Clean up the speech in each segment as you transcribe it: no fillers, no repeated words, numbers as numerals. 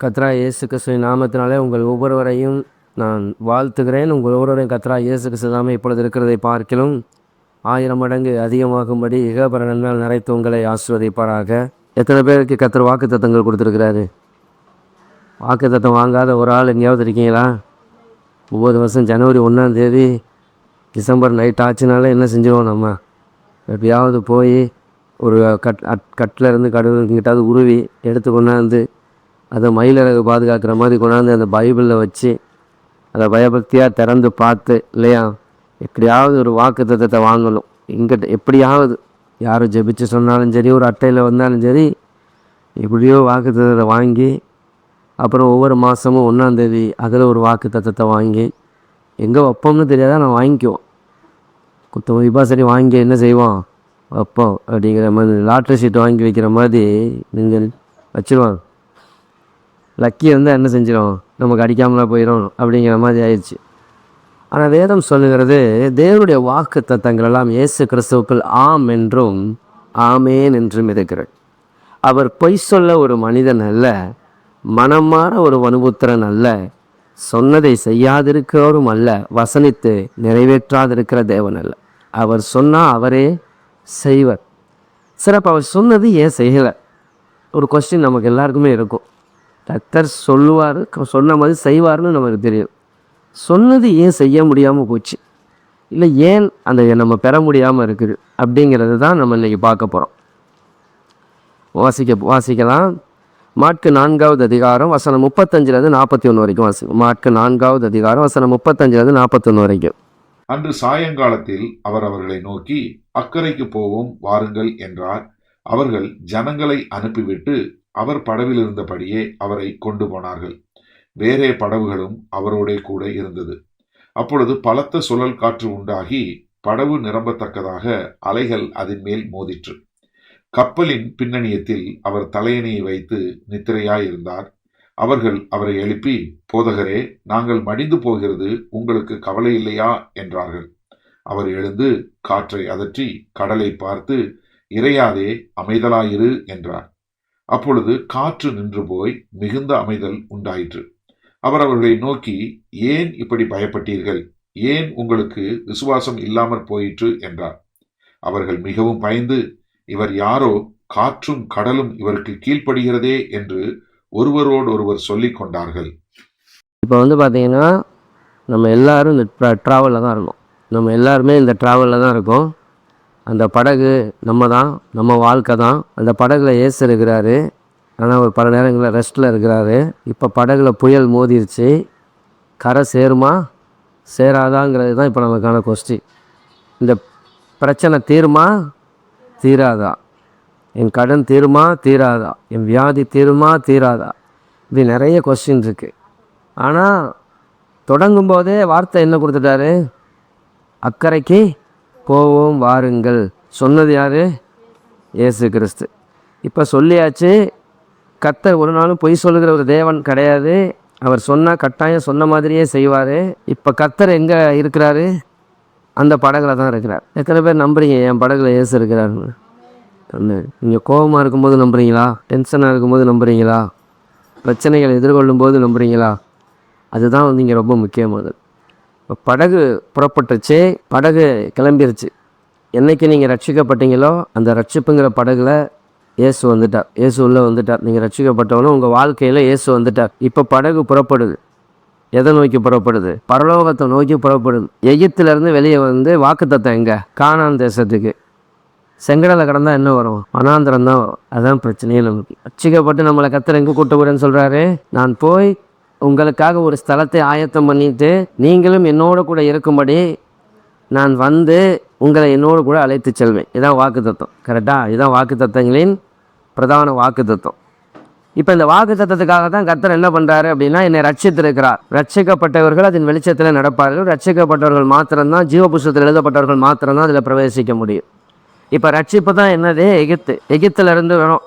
கர்த்தராகிய இயேசு கிறிஸ்துவின் நாமத்தினாலே உங்கள் ஒவ்வொருவரையும் நான் வாழ்த்துகிறேன். உங்கள் ஒவ்வொருவரையும் கர்த்தராகிய இயேசு கிறிஸ்து நாமம் இப்பொழுது இருக்கிறதை பார்க்கிலும் 1000 மடங்கு அதிகமாகும்படி இகபர நன்மையால் நிறைத்து உங்களை ஆசீர்வதிப்பாராக. எத்தனை பேருக்கு கர்த்தர் வாக்குத்தத்தங்கள் கொடுத்துருக்கிறாரு? வாக்குத்தத்தம் வாங்காத ஒரு ஆள் எங்கேயாவது இருக்கீங்களா? ஒவ்வொரு வருஷம் ஜனவரி 1ஆம் தேதி டிசம்பர் நைட் ஆச்சுனால என்ன செஞ்சுருவோம், நம்ம எப்படியாவது போய் ஒரு கட்டில் இருந்து கடவுள்கிட்டாவது உருவி எடுத்து கொண்டாந்து அதை மயிலிறகு பாதுகாக்கிற மாதிரி கொண்டாந்து அந்த பைபிளில் வச்சு அதை பயபக்தியாக திறந்து பார்த்து, இல்லையா, எப்படியாவது ஒரு வாக்குத்தத்தத்தை வாங்கணும். எங்கிட்ட எப்படியாவது யாரும் ஜெபிச்சு சொன்னாலும் சரி, ஒரு அட்டையில் வந்தாலும் சரி, எப்படியோ வாக்குத்தத்தத்தை வாங்கி அப்புறம் ஒவ்வொரு மாதமும் 1ஆம் தேதி அதில் ஒரு வாக்குத்தத்தத்தை வாங்கி எங்கே வைப்போம்னு தெரியாத நான் வாங்கிக்குவோம். குத்த மதிப்பாக சரி வாங்கி என்ன செய்வோம், வைப்போம் அப்படிங்கிற மாதிரி லாட்ரி சீட்டு வாங்கி வைக்கிற மாதிரி நீங்கள் வச்சுருவாங்க. லக்கி வந்து என்ன செஞ்சிடும், நமக்கு அடிக்காமலாம் போயிடும் அப்படிங்கிற மாதிரி ஆயிடுச்சு. ஆனால் வேதம் சொல்லுகிறது, தேவனுடைய வாக்கு தத்தங்கள் எல்லாம் இயேசு கிறிஸ்துவுக்குள் ஆம் என்றும் ஆமேன் என்றும் இருக்கிறது. அவர் பொய் சொல்ல ஒரு மனிதன் அல்ல, மனம் மாற ஒரு வனுபுத்திரன் அல்ல, சொன்னதை செய்யாதிருக்கிறவரும் அல்ல, வசனித்து நிறைவேற்றாதிருக்கிற தேவன் அல்ல. அவர் சொன்னால் அவரே செய்வர். சிறப்பு, அவர் சொன்னது ஏன் செய்யலை? ஒரு கொஸ்டின் நமக்கு எல்லாருக்குமே இருக்கும். கர்த்தர் சொல்லுவார், சொன்ன மாதிரி செய்வார்னு நமக்கு தெரியும். சொன்னது ஏன் செய்ய முடியாமல் போச்சு, இல்லை ஏன் அந்த நம்ம பெற முடியாமல் இருக்குது அப்படிங்கிறது தான் நம்ம இன்றைக்கி பார்க்க போகிறோம். வாசிக்கலாம். மாற்கு 4வது அதிகாரம் வசனம் 35 41 வரைக்கும் வாசிக்கும். மாற்கு 4வது அதிகாரம் வசனம் 35 41 வரைக்கும். அன்று சாயங்காலத்தில் அவர் அவர்களை நோக்கி, அக்கரைக்கு போவோம் வாருங்கள் என்றார். அவர்கள் ஜனங்களை அனுப்பிவிட்டு அவர் படவில் இருந்தபடியே அவரை கொண்டு போனார்கள். வேறே படவுகளும் அவரோடே கூட இருந்தது. அப்பொழுது பலத்த சுழல் காற்று உண்டாகி படவு நிரம்பத்தக்கதாக அலைகள் அதன் மேல் மோதிற்று. கப்பலின் பின்னணியத்தில் அவர் தலையணையை வைத்து நித்திரையாயிருந்தார். அவர்கள் அவரை எழுப்பி, போதகரே, நாங்கள் மடிந்து போகிறது, உங்களுக்கு கவலை இல்லையா என்றார்கள். அவர் எழுந்து காற்றை அதற்றி கடலை பார்த்து, இறையாதே, அமைதலாயிரு என்றார். அப்பொழுது காற்று நின்று போய் மிகுந்த அமைதல் உண்டாயிற்று. அவர் அவர்களை நோக்கி, ஏன் இப்படி பயப்பட்டீர்கள்? ஏன் உங்களுக்கு விசுவாசம் இல்லாமற் போயிற்று என்றார். அவர்கள் மிகவும் பயந்து, இவர் யாரோ, காற்றும் கடலும் இவருக்கு கீழ்ப்படுகிறதே என்று ஒருவரோடு ஒருவர் சொல்லிக் கொண்டார்கள். இப்போ வந்து பார்த்தீங்கன்னா, நம்ம எல்லாரும் இந்த ட்ராவலில் தான் இருக்கோம். நம்ம எல்லாருமே இந்த ட்ராவலில் தான் இருக்கோம். அந்த படகு நம்ம தான், நம்ம வாழ்க்கை தான். அந்த படகுல இயேசு இருக்கிறாரு, ஆனால் ஒரு பல நேரங்களில் ரெஸ்ட்டில் இருக்கிறாரு. இப்போ படகுல புயல் மோதிருச்சு. கரை சேருமா சேராதாங்கிறது தான் இப்போ நமக்கான கொஸ்டின். இந்த பிரச்சனை தீருமா தீராதா? என் கடன் தீருமா தீராதா? என் வியாதி தீருமா தீராதா? இப்படி நிறைய கொஸ்டின் இருக்குது. ஆனால் தொடங்கும் போதே வார்த்தை என்ன கொடுத்துட்டாரு? அக்கறைக்கு போவோம் வாருங்கள். சொன்னது யார்? இயேசு கிறிஸ்து. இப்போ சொல்லியாச்சு. கர்த்தர் ஒரு நாளும் பொய் சொல்லுகிற ஒரு தேவன் கிடையாது. அவர் சொன்னால் கட்டாயம் சொன்ன மாதிரியே செய்வார். இப்போ கர்த்தர் எங்கே இருக்கிறாரு? அந்த படகுல தான் இருக்கிறார். எத்தனை பேர் நம்புறீங்க என் படகுல இயேசு இருக்கிறாருன்னு? நீங்கள் கோபமாக இருக்கும்போது நம்புறீங்களா? டென்ஷனாக இருக்கும்போது நம்புறீங்களா? பிரச்சனைகளை எதிர்கொள்ளும் போது நம்புறீங்களா? அதுதான் வந்து இங்கே ரொம்ப முக்கியமானது. இப்போ படகு புறப்பட்டுச்சு, படகு கிளம்பிருச்சு. என்றைக்கு நீங்கள் ரட்சிக்கப்பட்டீங்களோ அந்த ரட்சிப்புங்கிற படகுல இயேசு வந்துட்டார். இயேசு உள்ளே வந்துட்டார். நீங்கள் ரட்சிக்கப்பட்டவனும் உங்கள் வாழ்க்கையில் இயேசு வந்துட்டார். இப்போ படகு புறப்படுது. எதை நோக்கி புறப்படுது? பரலோகத்தை நோக்கி புறப்படுது. எகிப்திலேருந்து வெளியே வந்து வாக்குத்தத்தம் எங்கே? கானான் தேசத்துக்கு. செங்கடலை கடந்தால் என்ன வரும்? வனாந்திரம் தான் வரும். அதுதான் பிரச்சனையே நமக்கு. ரட்சிக்கப்பட்டு நம்மளை கர்த்தர் எங்கே கூட்ட போகிறேன்னு சொல்கிறாரு? நான் போய் உங்களுக்காக ஒரு ஸ்தலத்தை ஆயத்தம் பண்ணிட்டு நீங்களும் என்னோடு கூட இருக்கும்படி நான் வந்து உங்களை என்னோடு கூட அழைத்து செல்வேன். இதுதான் வாக்குத்தத்தம். கரெக்டாக? இதுதான் வாக்குத்தத்தங்களின் பிரதான வாக்குத்தத்தம். இப்போ இந்த வாக்குத்தத்தத்துக்காக தான் கர்த்தர் என்ன பண்ணுறாரு அப்படின்னா, என்னை ரட்சித்திருக்கிறார். ரட்சிக்கப்பட்டவர்கள் அதன் வெளிச்சத்தில் நடப்பார்கள். ரட்சிக்கப்பட்டவர்கள் மாத்திரம்தான், ஜீவ புஸ்தகத்தில் எழுதப்பட்டவர்கள் மாத்திரம்தான் அதில் பிரவேசிக்க முடியும். இப்போ ரட்சிப்பு தான் என்னது? எகிப்தில் இருந்து வரும்.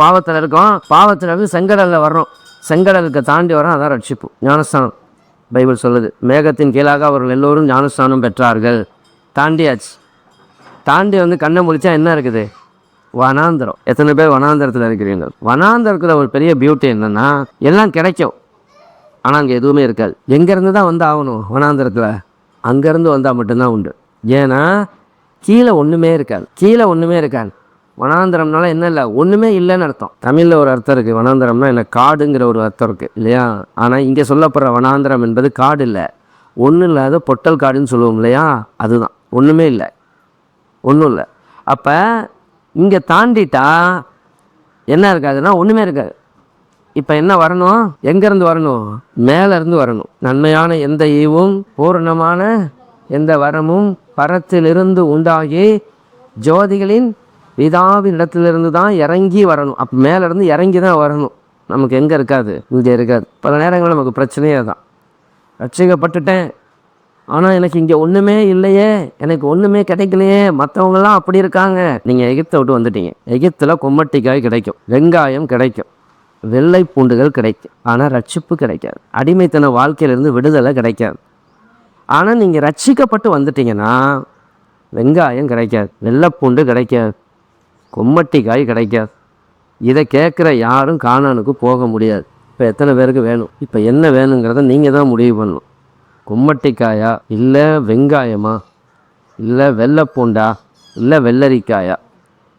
பாவத்தில் இருக்கோம். பாவத்தில் இருந்து செங்கடலில் வர்றோம். செங்கடலுக்கு தாண்டி வரோம். அதான் ரட்சிப்பு. ஞானஸ்தானம் பைபிள் சொல்லுது. மேகத்தின் கீழாக அவர்கள் எல்லோரும் ஞானஸ்தானம் பெற்றார்கள். தாண்டியாச்சு. தாண்டி வந்து கண்ணை முழிச்சா என்ன இருக்குது? வனாந்தரம். எத்தனை பேர் வனாந்தரத்தில் இருக்கிறீங்க? வனாந்தரத்தில் ஒரு பெரிய பியூட்டி என்னென்னா எல்லாம் கிடைக்கும், ஆனால் அங்கே எதுவுமே இருக்காது. எங்கேருந்து தான் வந்து ஆகணும் வனாந்தரத்தில்? அங்கேருந்து வந்தால் மட்டும்தான் உண்டு. ஏன்னா கீழே ஒன்றுமே இருக்காது, கீழே ஒன்றுமே இருக்காது. வனாந்தரம்னால என்ன இல்லை, ஒன்றுமே இல்லைன்னு அர்த்தம். தமிழில் ஒரு அர்த்தம் இருக்குது, வனாந்தரம்னா என்ன, காடுங்கிற ஒரு அர்த்தம் இருக்குது இல்லையா? ஆனால் இங்கே சொல்லப்படுற வனாந்தரம் என்பது காடு இல்லை, ஒன்றும் இல்லாத பொட்டல் காடுன்னு சொல்லுவோம் இல்லையா, அதுதான். ஒன்றுமே இல்லை, ஒன்றும் இல்லை. அப்போ இங்கே தாண்டிட்டா என்ன இருக்காதுன்னா ஒன்றுமே இருக்காது. இப்போ என்ன வரணும்? எங்கேருந்து வரணும்? மேலேருந்து வரணும். நன்மையான எந்த ஈவும் பூரணமான எந்த வரமும் பரத்திலிருந்து உண்டாகி ஜோதிகளின் பிதாவின் இடத்திலிருந்து தான் இறங்கி வரணும். அப்போ மேலேருந்து இறங்கி தான் வரணும். நமக்கு எங்கே இருக்காது? இங்கே இருக்காது. பல நேரங்களில் நமக்கு பிரச்சனையே தான். ரட்சிக்கப்பட்டுட்டேன், ஆனால் எனக்கு இங்கே ஒன்றுமே இல்லையே, எனக்கு ஒன்றுமே கிடைக்கலையே, மற்றவங்களாம் அப்படி இருக்காங்க. நீங்கள் எகிப்தை விட்டு வந்துட்டீங்க. எகிப்தில் கொம்மட்டிக்காய் கிடைக்கும், வெங்காயம் கிடைக்கும், வெள்ளை பூண்டுகள் கிடைக்கும், ஆனால் ரட்சிப்பு கிடைக்காது. அடிமைத்தன வாழ்க்கையிலிருந்து விடுதலை கிடைக்காது. ஆனால் நீங்கள் ரட்சிக்கப்பட்டு வந்துட்டீங்கன்னா வெங்காயம் கிடைக்காது, வெள்ளைப்பூண்டு கிடைக்காது, கொம்மட்டிக்காய் கிடைக்காது. இதை கேட்குற யாரும் கானானுக்கு போக முடியாது. இப்போ எத்தனை பேருக்கு வேணும்? இப்போ என்ன வேணுங்கிறத நீங்கள் தான் முடிவு பண்ணணும். கொம்மட்டிக்காயா, இல்லை வெங்காயமா, இல்லை வெள்ளைப்பூண்டா, இல்லை வெள்ளரிக்காயா?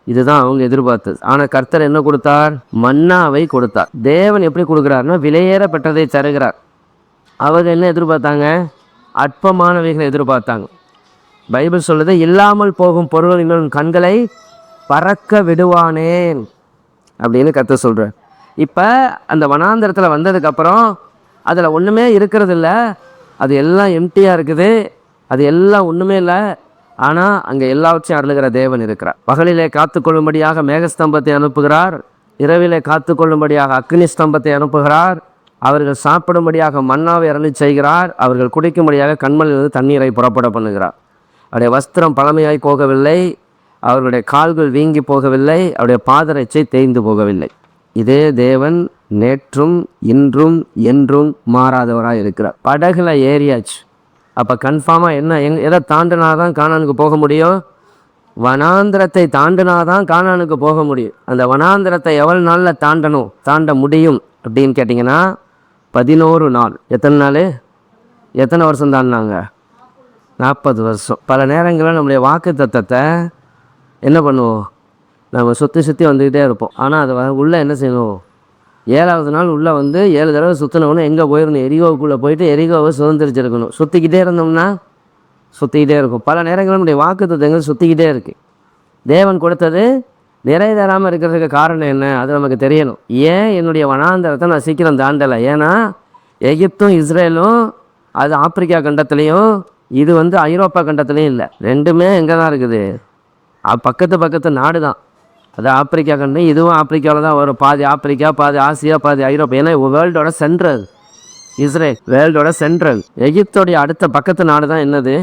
இதுதான் அவங்க எதிர்பார்த்தது. ஆனால் கர்த்தர் என்ன கொடுத்தார்? மன்னாவை கொடுத்தார். தேவன் எப்படி கொடுக்குறாருன்னா விலையேற பெற்றதை தருகிறார். அவங்க என்ன எதிர்பார்த்தாங்க? அற்பமானவைகளை எதிர்பார்த்தாங்க. பைபிள் சொல்லுது, இல்லாமல் போகும் பொருள்களின் கண்களை பறக்க விடுவானேன் அப்படின்னு கர்த்தர் சொல்கிறார். இப்போ அந்த வனாந்தரத்தில் வந்ததுக்கப்புறம் அதில் ஒன்றுமே இருக்கிறது இல்லை, அது எல்லாம் எம்டியாக இருக்குது, அது எல்லாம் ஒன்றுமே இல்லை. ஆனால் அங்கே எல்லாவற்றையும் அருளுகிற தேவன் இருக்கிறார். பகலிலே காத்துக்கொள்ளும்படியாக மேகஸ்தம்பத்தை அனுப்புகிறார், இரவிலே காத்துக்கொள்ளும்படியாக அக்னி ஸ்தம்பத்தை அனுப்புகிறார், அவர்கள் சாப்பிடும்படியாக மன்னாவை அருளி செய்கிறார், அவர்கள் குடிக்கும்படியாக கண்மலிலிருந்து தண்ணீரை புறப்பட பண்ணுகிறார். அவருடைய வஸ்திரம் பழமையாய் போகவில்லை, அவர்களுடைய கால்கள் வீங்கி போகவில்லை, அவருடைய பாதரட்சை தேய்ந்து போகவில்லை. இதே தேவன் நேற்றும் இன்றும் என்றும் மாறாதவராக இருக்கிறார். படகுல ஏறியாச்சு. அப்போ கன்ஃபார்மாக என்ன, எதை தாண்டினாதான் கானானுக்கு போக முடியும்? வனாந்திரத்தை தாண்டினாதான் கானானுக்கு போக முடியும். அந்த வனாந்திரத்தை எவ்வளோ நாளில் தாண்ட முடியும் அப்படின்னு கேட்டிங்கன்னா 11 நாள். எத்தனை நாள்? எத்தனை வருஷம் தாண்டினாங்க? 40 வருஷம். பல நேரங்களில் நம்முடைய வாக்கு தத்தத்தை என்ன பண்ணுவோம்? நம்ம சுற்றி வந்துக்கிட்டே இருப்போம். ஆனால் அதை உள்ளே என்ன செய்யணும்? 7வது நாள் உள்ளே வந்து 7 தடவை சுற்றினவொன்னே எங்கே போயிடணும்? எரிகோவுக்குள்ளே போயிட்டு எரிகோவை சுதந்திரிச்சிருக்கணும். சுற்றிக்கிட்டே இருந்தோம்னா சுற்றிக்கிட்டே இருக்கும். பல நேரங்களில் நம்முடைய வாக்கு தத்தங்கள் சுற்றிக்கிட்டே இருக்குது. தேவன் கொடுத்தது நிறைவேறாமல் இருக்கிறதுக்கு காரணம் என்ன? அது நமக்கு தெரியணும். ஏன் என்னுடைய வனாந்தரத்தை நான் சீக்கிரம் தாண்டலை? ஏன்னா எகிப்தும் இஸ்ரேலும் அது ஆப்பிரிக்கா கண்டத்துலேயும், இது வந்து ஐரோப்பா கண்டத்துலேயும் இல்லை. ரெண்டுமே எங்கே தான் இருக்குது? பக்கத்து நாடு தான். அது ஆப்பிரிக்கா கண்டம், இதுவும் ஆப்பிரிக்காவில் தான் வரும். பாதி ஆப்பிரிக்கா, பாதி ஆசியா, பாதி ஐரோப்பா. ஏன்னா வேர்ல்டோட சென்ட்ரல் இஸ்ரேல், வேர்ல்டோட சென்ட்ரல். எகிப்தோடைய அடுத்த பக்கத்து நாடு தான் என்னது?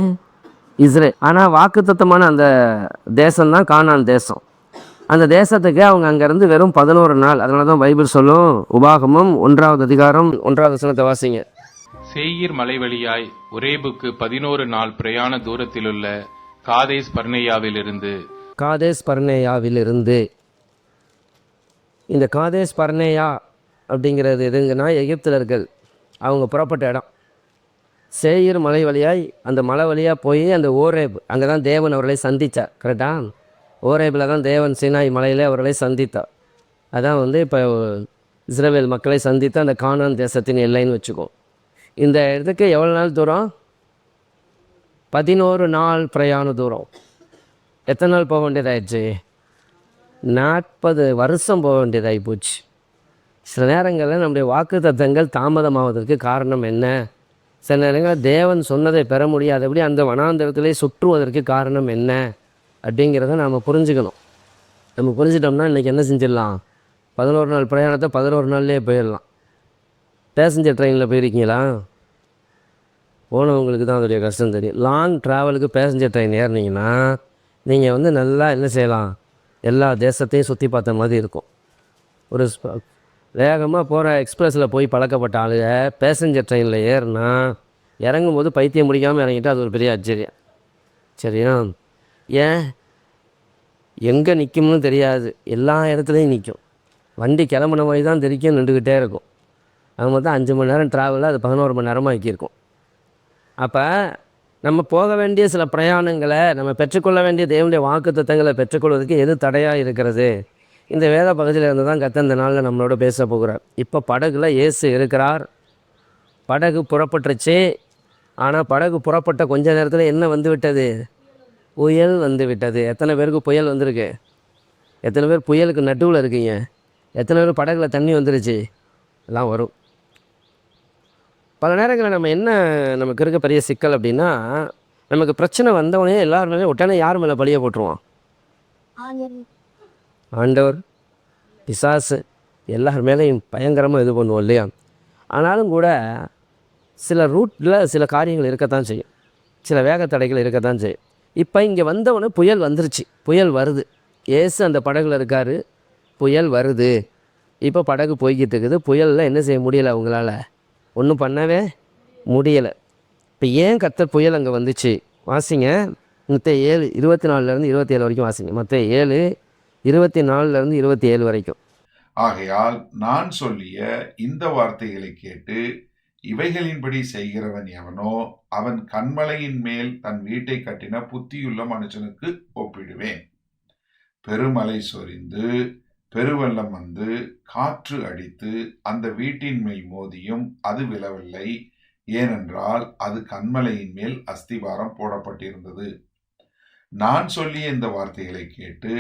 இஸ்ரேல். ஆனால் வாக்குத்தத்தமான அந்த தேசம் தான் கானான் தேசம். அந்த தேசத்துக்கு அவங்க அங்கேருந்து வெறும் 11 நாள். அதனால தான் பைபிள் சொல்லும், உபாகமம் 1வது அதிகாரம் 1வது வசனத்தை வாசிங்க. சேயீர் மலை வழியாய் ஒரேபுக்கு 11 நாள் பிரயாண தூரத்திலுள்ள காதேஸ் பர்னேயாவிலிருந்து. இந்த காதேஸ் பர்னேயா அப்படிங்கிறது எதுங்கன்னா எகிப்தியர்கள் அவங்க புறப்பட்ட இடம். சேயீர் மலை வழியாய் அந்த மலை வழியாக போய் அந்த ஓரேப், அங்கே தான் தேவன் அவர்களை சந்தித்தார். கரெக்டாக? ஓரேபில் தான் தேவன் சீனாய் மலையிலே அவர்களை சந்தித்தார். அதான் வந்து இப்போ இஸ்ரவேல் மக்களை சந்தித்த அந்த கானான் தேசத்தின் எல்லைன்னு வச்சுக்கோ. இந்த இடத்துக்கு எவ்வளோ நாள் தூரம்? 11 நாள் பிரயாண தூரம். எத்தனை நாள் போக வேண்டியதாகிடுச்சு? 40 வருஷம் போக வேண்டியதாகி போச்சு. சில நேரங்களில் நம்முடைய வாக்கு தத்தங்கள் தாமதமாவதற்கு காரணம் என்ன? சில நேரங்களில் தேவன் சொன்னதை பெற முடியாதபடி அந்த வனாந்தரத்திலே சுற்றுவதற்கு காரணம் என்ன அப்படிங்கிறத நாம் புரிஞ்சுக்கணும். நம்ம புரிஞ்சிட்டோம்னா இன்றைக்கி என்ன செஞ்சிடலாம்? 11 நாள் பிரயாணத்தை 11 நாள்லேயே போயிடலாம். பேசஞ்சர் ட்ரெயினில் போயிருக்கீங்களா? போனவங்களுக்கு தான் அதோடைய கஷ்டம் தெரியும். லாங் ட்ராவலுக்கு பேசஞ்சர் ட்ரெயின் ஏறினீங்கன்னா நீங்கள் வந்து நல்லா என்ன செய்யலாம்? எல்லா தேசத்தையும் சுற்றி பார்த்த மாதிரி இருக்கும். ஒரு வேகமாக போகிற எக்ஸ்பிரஸில் போய் பழக்கப்பட்ட ஆளுக பேசஞ்சர் ட்ரெயினில் ஏறினா இறங்கும்போது பைத்தியம் முடிக்காமல் இறங்கிட்டு அது ஒரு பெரிய ஆச்சரியம். சரியா? ஏன் எங்கே நிற்கும்னு தெரியாது, எல்லா இடத்துலையும் நிற்கும். வண்டி கிளம்புன மாதிரி தான் தெரிக்கும், நின்றுக்கிட்டே இருக்கும். அது மொத்தம் 5 மணி நேரம் ட்ராவலில் அது 11 மணி நேரமாக ஆக்கியிருக்கும். அப்போ நம்ம போக வேண்டிய சில பிரயாணங்களை, நம்ம பெற்றுக்கொள்ள வேண்டிய தேவனுடைய வாக்குத்தத்தங்களை பெற்றுக்கொள்வதற்கு எது தடையாக இருக்கிறது? இந்த வேத பகுதியில் இருந்து தான் கத்த இந்த நாளில் நம்மளோட பேச போகிறார். இப்போ படகுல இயேசு இருக்கிறார். படகு புறப்பட்டுருச்சு. ஆனால் படகு புறப்பட்ட கொஞ்ச நேரத்தில் என்ன வந்து விட்டது? புயல் வந்து விட்டது. எத்தனை பேருக்கு புயல் வந்திருக்கு? எத்தனை பேர் புயலுக்கு நடுவில் இருக்கீங்க? எத்தனை பேர் படகுல தண்ணி வந்துருச்சு? எல்லாம் வரும். பல நேரங்களில் நம்ம என்ன நமக்கு இருக்க பெரிய சிக்கல் அப்படின்னா, நமக்கு பிரச்சனை வந்தவொடனே எல்லாருமே உடனே யார் மேலே பழிய போட்டுருவோம்? ஆண்டவர், பிசாசு, எல்லார் மேலேயும் பயங்கரமாக இது பண்ணுவோம் இல்லையா? ஆனாலும் கூட சில ரூட்டில் சில காரியங்கள் இருக்கத்தான் செய்யும், சில வேகத்தடைகள் இருக்கத்தான் செய்யும். இப்போ இங்கே வந்தவொடனே புயல் வந்துருச்சு, புயல் வருது. ஏசு அந்த படகுல இருக்கார், புயல் வருது. இப்போ படகு போய்கிட்டு இருக்குது. புயலில் என்ன செய்ய முடியலை, அவங்களால ஒன்றும் பண்ணவே முடியலை. இப்போ ஏன் கர்த்தர் புயல் அங்கே வந்துச்சு? வாசிங்க, மத்தேயு 7 24 27 வரைக்கும் வாசிங்க. மத்தேயு 7 24 27 வரைக்கும். ஆகையால் நான் சொல்லிய இந்த வார்த்தைகளை கேட்டு இவைகளின்படி செய்கிறவன் எவனோ அவன் கன்மலையின் மேல் தன் வீட்டை கட்டின புத்தியுள்ள மனுஷனுக்கு ஒப்பிடுவேன். பெருமலை சொரிந்து பெருவெள்ளம் வந்து காற்று அடித்து அந்த வீட்டின் மேல் மோதியும் அது விழவில்லை, ஏனென்றால் அது கன்மலையின் மேல் அஸ்திவாரம் போடப்பட்டிருந்தது. நான் சொல்லிய இந்த வார்த்தைகளை கேட்டு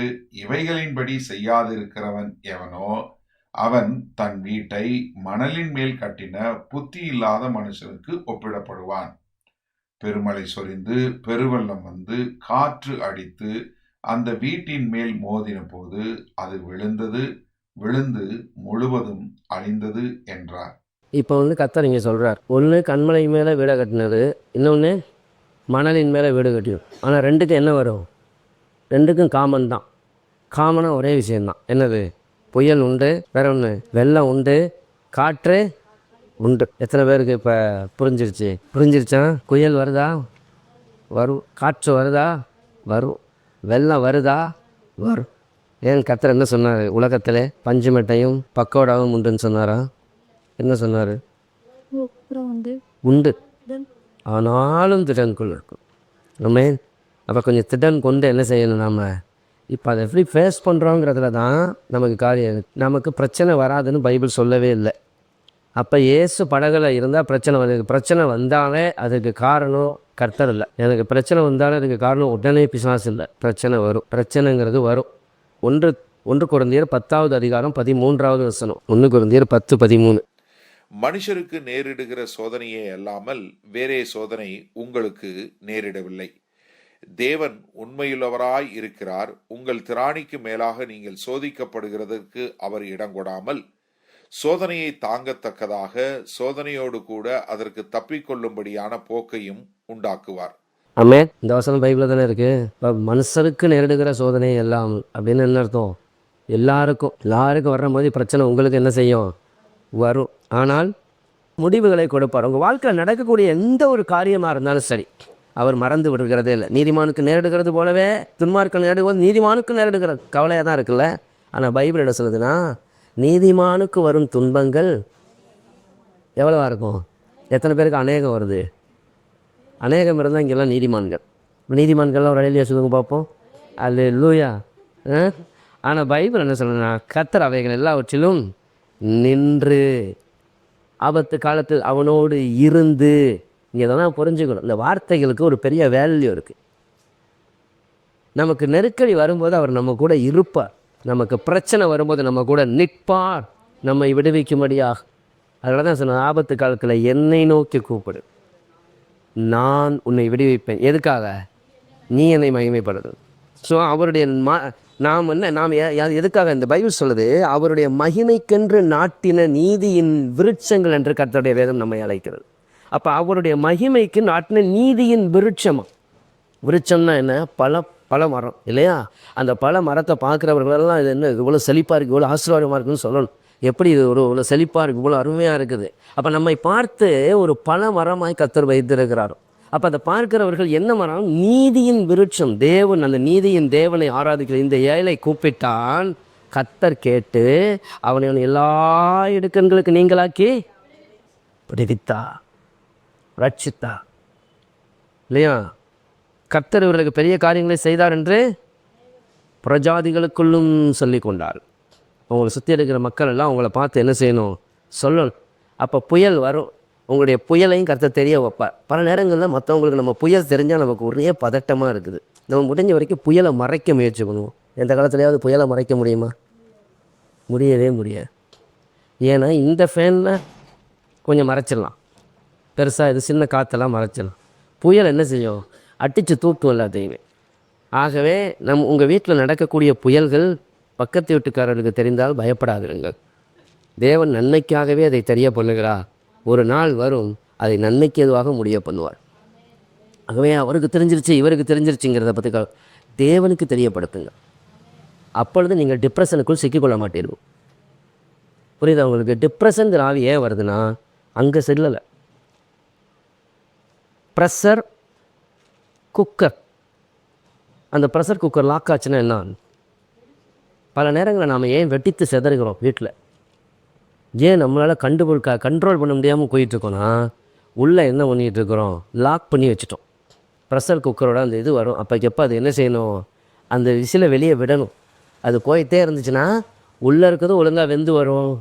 இவைகளின்படி செய்யாதிருக்கிறவன் எவனோ அவன் தன் வீட்டை மணலின் மேல் கட்டின புத்தி இல்லாத மனுஷனுக்கு ஒப்பிடப்படுவான். பெருமழை சொரிந்து பெருவெள்ளம் வந்து காற்று அடித்து அந்த வீட்டின் மேல் மோதின போது அது விழுந்து முழுவதும் அழிந்தது என்றார். இப்போ கர்த்தர் இங்கே சொல்கிறார், ஒன்று கண்மலை மேலே வீடை கட்டினது, இன்னொன்று மணலின் மேலே வீடு கட்டிடும். ஆனால் ரெண்டுக்கும் என்ன வரும்? ரெண்டுக்கும் காமன் தான். காமனாக ஒரே விஷயந்தான். என்னது? புயல் உண்டு, வேற ஒன்று வெள்ளம் உண்டு, காற்று உண்டு. எத்தனை பேருக்கு இப்போ புரிஞ்சிருச்சா? புயல் வருதா? வரும். காற்று வருதா? வரும். வெள்ளம் வருதா? வரும். ஏன் கர்த்தர் என்ன சொன்னார்? உலகத்தில் பஞ்சுமெட்டையும் பக்கோடாவும் உண்டுன்னு சொன்னாரா? என்ன சொன்னார்? உண்டு, ஆனாலும் திடன்குள் இருக்கும். நம்ம அப்போ கொஞ்சம் திடன் கொண்டு என்ன செய்யணும்? நாம் இப்போ அதை எப்படி ஃபேஸ் பண்ணுறோங்கிறதுல தான் நமக்கு காரியம். நமக்கு பிரச்சனை வராதுன்னு பைபிள் சொல்லவே இல்லை. அப்போ இயேசு படகுல இருந்தால் பிரச்சனை வருது. பிரச்சனை வந்தாலே அதுக்கு காரணம் கர்த்தர் இல்லை. எனக்கு பிரச்சனை வந்தாலே அதுக்கு காரணம் உடனே பிசாசு இல்லை. பிரச்சனை வரும். பிரச்சனைங்கிறது வரும். 1 கொரிந்தியர் 10வது அதிகாரம் 13வது வசனம். 1 கொரிந்தியர் 10:13. மனுஷருக்கு நேரிடுகிற சோதனையே அல்லாமல் வேறே சோதனை உங்களுக்கு நேரிடவில்லை. தேவன் உண்மையுள்ளவராய் இருக்கிறார். உங்கள் திராணிக்கு மேலாக நீங்கள் சோதிக்கப்படுகிறதற்கு அவர் இடங்கொடாமல் சோதனையை தாங்கத்தக்கதாக சோதனையோடு கூட அதற்கு தப்பிக்கொள்ளும்படியான போக்கையும் உண்டாக்குவார். ஆமே, இந்த வசனம் பைபிளில் தானே இருக்குது. இப்போ மனுஷருக்கு நேரிடுகிற சோதனை எல்லாம் அப்படின்னு என்ன அர்த்தம்? எல்லாருக்கும் வர்ற மாதிரி பிரச்சனை உங்களுக்கு என்ன செய்யும்? வரும். ஆனால் முடிவுகளை கொடுப்பார். உங்கள் வாழ்க்கையில் நடக்கக்கூடிய எந்த ஒரு காரியமாக இருந்தாலும் சரி, அவர் மறந்து விடுகிறதே இல்லை. நீதிமானுக்கு நேரிடுகிறது போலவே துன்மார்க்கு நேரிடுவது நீதிமானுக்கு நேரிடுகிறது. கவலையாக தான் இருக்குல்ல. ஆனால் பைபிள் என்ன சொல்லுதுன்னா, நீதிமானுக்கு வரும் துன்பங்கள் எவ்வளவா இருக்கும்? எத்தனை பேருக்கு அநேகம் வருது? அநேகம் இருந்தால் இங்கெல்லாம் நீதிமான்கள்லாம் ஒரு அழிலியா சொல்லுங்க பார்ப்போம். அல்லேலூயா. ஆனால் பைபிள் என்ன சொல்லுதுன்னா, கர்த்தர் அவைகள் எல்லாவற்றிலும் நின்று ஆபத்து காலத்தில் அவனோடு இருந்து. இங்கே தான் புரிஞ்சுக்கணும், இந்த வார்த்தைகளுக்கு ஒரு பெரிய வேல்யூ இருக்குது. நமக்கு நெருக்கடி வரும்போது அவர் நம்ம கூட இருப்பார். நமக்கு பிரச்சனை வரும்போது நம்ம கூட நிற்பார், நம்மை விடுவிக்கும்படியாக. அதனால தான் சொன்ன, ஆபத்து காலத்தில் என்னை நோக்கி கூப்பிடு, நான் உன்னை விடுவிப்பேன். எதுக்காக? நீ என்னை மகிமைப்படுது. ஸோ அவருடைய நாம் எதுக்காக இந்த பைபிள் சொல்லுது? அவருடைய மகிமைக்கென்று நாட்டின நீதியின் விருட்சங்கள் என்று கர்த்தருடைய வேதம் நம்மை அழைக்கிறது. அப்போ அவருடைய மகிமைக்கு நாட்டின நீதியின் விருட்சம்னா என்ன? பல மரம் இல்லையா? அந்த பல மரத்தை பார்க்குறவர்களெல்லாம் இது என்ன இவ்வளோ செழிப்பாக இருக்குது, இவ்வளோ ஆசீர்வாதமாக இருக்குன்னு சொல்லணும். எப்படி இது இவ்வளோ செழிப்பாக இருக்குது, இவ்வளோ அருமையாக இருக்குது. அப்போ நம்மை பார்த்து ஒரு பல மரமாய் கர்த்தர் வைத்திருக்கிறார். அப்போ அதை பார்க்கிறவர்கள் என்ன மரம்? நீதியின் விருட்சம். தேவன், அந்த நீதியின் தேவனை ஆராதிக்கிற இந்த ஏழை கூப்பிட்டான். கர்த்தர் கேட்டு அவனை எல்லா இடுக்கண்களுக்கு நீங்களாக்கி விடுவித்தா, ரட்சித்தா. இல்லையா? கர்த்தர் இவர்களுக்கு பெரிய காரியங்களை செய்தார் என்று பிரஜாதிகளுக்குள்ளும் சொல்லி கொண்டார். உங்களை சுற்றி இருக்கிற மக்கள் எல்லாம் உங்களை பார்த்து என்ன செய்யணும்? சொல்லணும். அப்போ புயல் வரும். உங்களுடைய புயலையும் கர்த்தர் தெரிய வைப்பார். பல நேரங்களில் மற்றவங்களுக்கு நம்ம புயல் தெரிஞ்சால் நமக்கு ஒரே பதட்டமாக இருக்குது. நம்ம முடிஞ்ச வரைக்கும் புயலை மறைக்க முயற்சி பண்ணுவோம். எந்த காலத்துலையாவது புயலை மறைக்க முடியுமா? முடியவே முடியாது. ஏன்னா இந்த ஃபேனில் கொஞ்சம் மறைச்சிடலாம், பெருசாக இது சின்ன காற்றெல்லாம் மறைச்சிடலாம். புயல் என்ன செய்யும்? அடித்து தூக்கும் எல்லாத்தையுமே. ஆகவே உங்கள் வீட்டில் நடக்கக்கூடிய புயல்கள் பக்கத்து வீட்டுக்காரர்களுக்கு தெரிந்தால் பயப்படாதிருங்கள். தேவன் நன்மைக்காகவே அதை தெரிய பண்ணுகிறார். ஒரு நாள் வரும், அதை நன்மைக்கு எதுவாக முடிய பண்ணுவார். ஆகவே அவருக்கு தெரிஞ்சிருச்சு, இவருக்கு தெரிஞ்சிருச்சுங்கிறத பற்றி தேவனுக்கு தெரியப்படுத்துங்க. அப்பொழுது நீங்கள் டிப்ரெஷனுக்குள் சிக்கிக்கொள்ள மாட்டீர்கள். புரியுதா உங்களுக்கு? டிப்ரெஷனுங்கிற ஆவி ஏன் வருதுன்னா, அங்கே செல்லலை. ப்ரெஷர் குக்கர், அந்த ப்ரெஷர் குக்கர் லாக் ஆச்சுன்னா என்ன? பல நேரங்களில் நாம் ஏன் வெட்டித்து செதறுகிறோம் வீட்டில்? ஏன் நம்மளால் கண்ட்ரோல் பண்ண முடியாமல் போயிட்டுருக்கோன்னா, உள்ளே என்ன பண்ணிகிட்ருக்குறோம்? லாக் பண்ணி வச்சுட்டோம். ப்ரெஷர் குக்கரோட அந்த இது வரும், அப்போக்கப்போ அது என்ன செய்யணும்? அந்த விசிலை வெளியே விடணும். அது போயிட்டே இருந்துச்சுன்னா உள்ளே இருக்கிறதும் ஒழுங்காக வெந்து வரும்,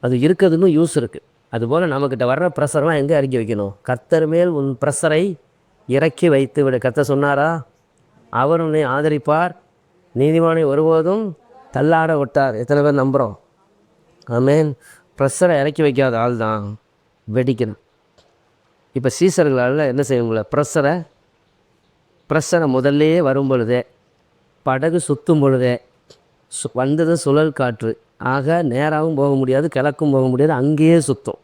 அது இருக்கிறதுன்னு யூஸ் இருக்குது. அதுபோல் நம்மக்கிட்ட வர்ற ப்ரெஷர்லாம் எங்கே இறக்கி வைக்கணும்? கர்த்தர் மேல் உன் ப்ரெஷரை இறக்கி வைத்து விட. கர்த்தர் சொன்னாரா? அவர் உன்னை ஆதரிப்பார், நீதிமானை ஒருபோதும் தள்ளாட விட்டார். எத்தனை பேர் நம்புகிறோம்? ஆமென். ப்ரெஷரை இறக்கி வைக்காத ஆள் தான் வெடிக்கணும். இப்போ சீசர்களால் என்ன செய்யுங்கள? ப்ரெஷரை முதல்லையே வரும் பொழுதே, படகு சுற்றும் பொழுதே வந்தது சுழல் காற்று. ஆக நேராகவும் போக முடியாது, கிழக்கும் போக முடியாது, அங்கேயே சுற்றும்.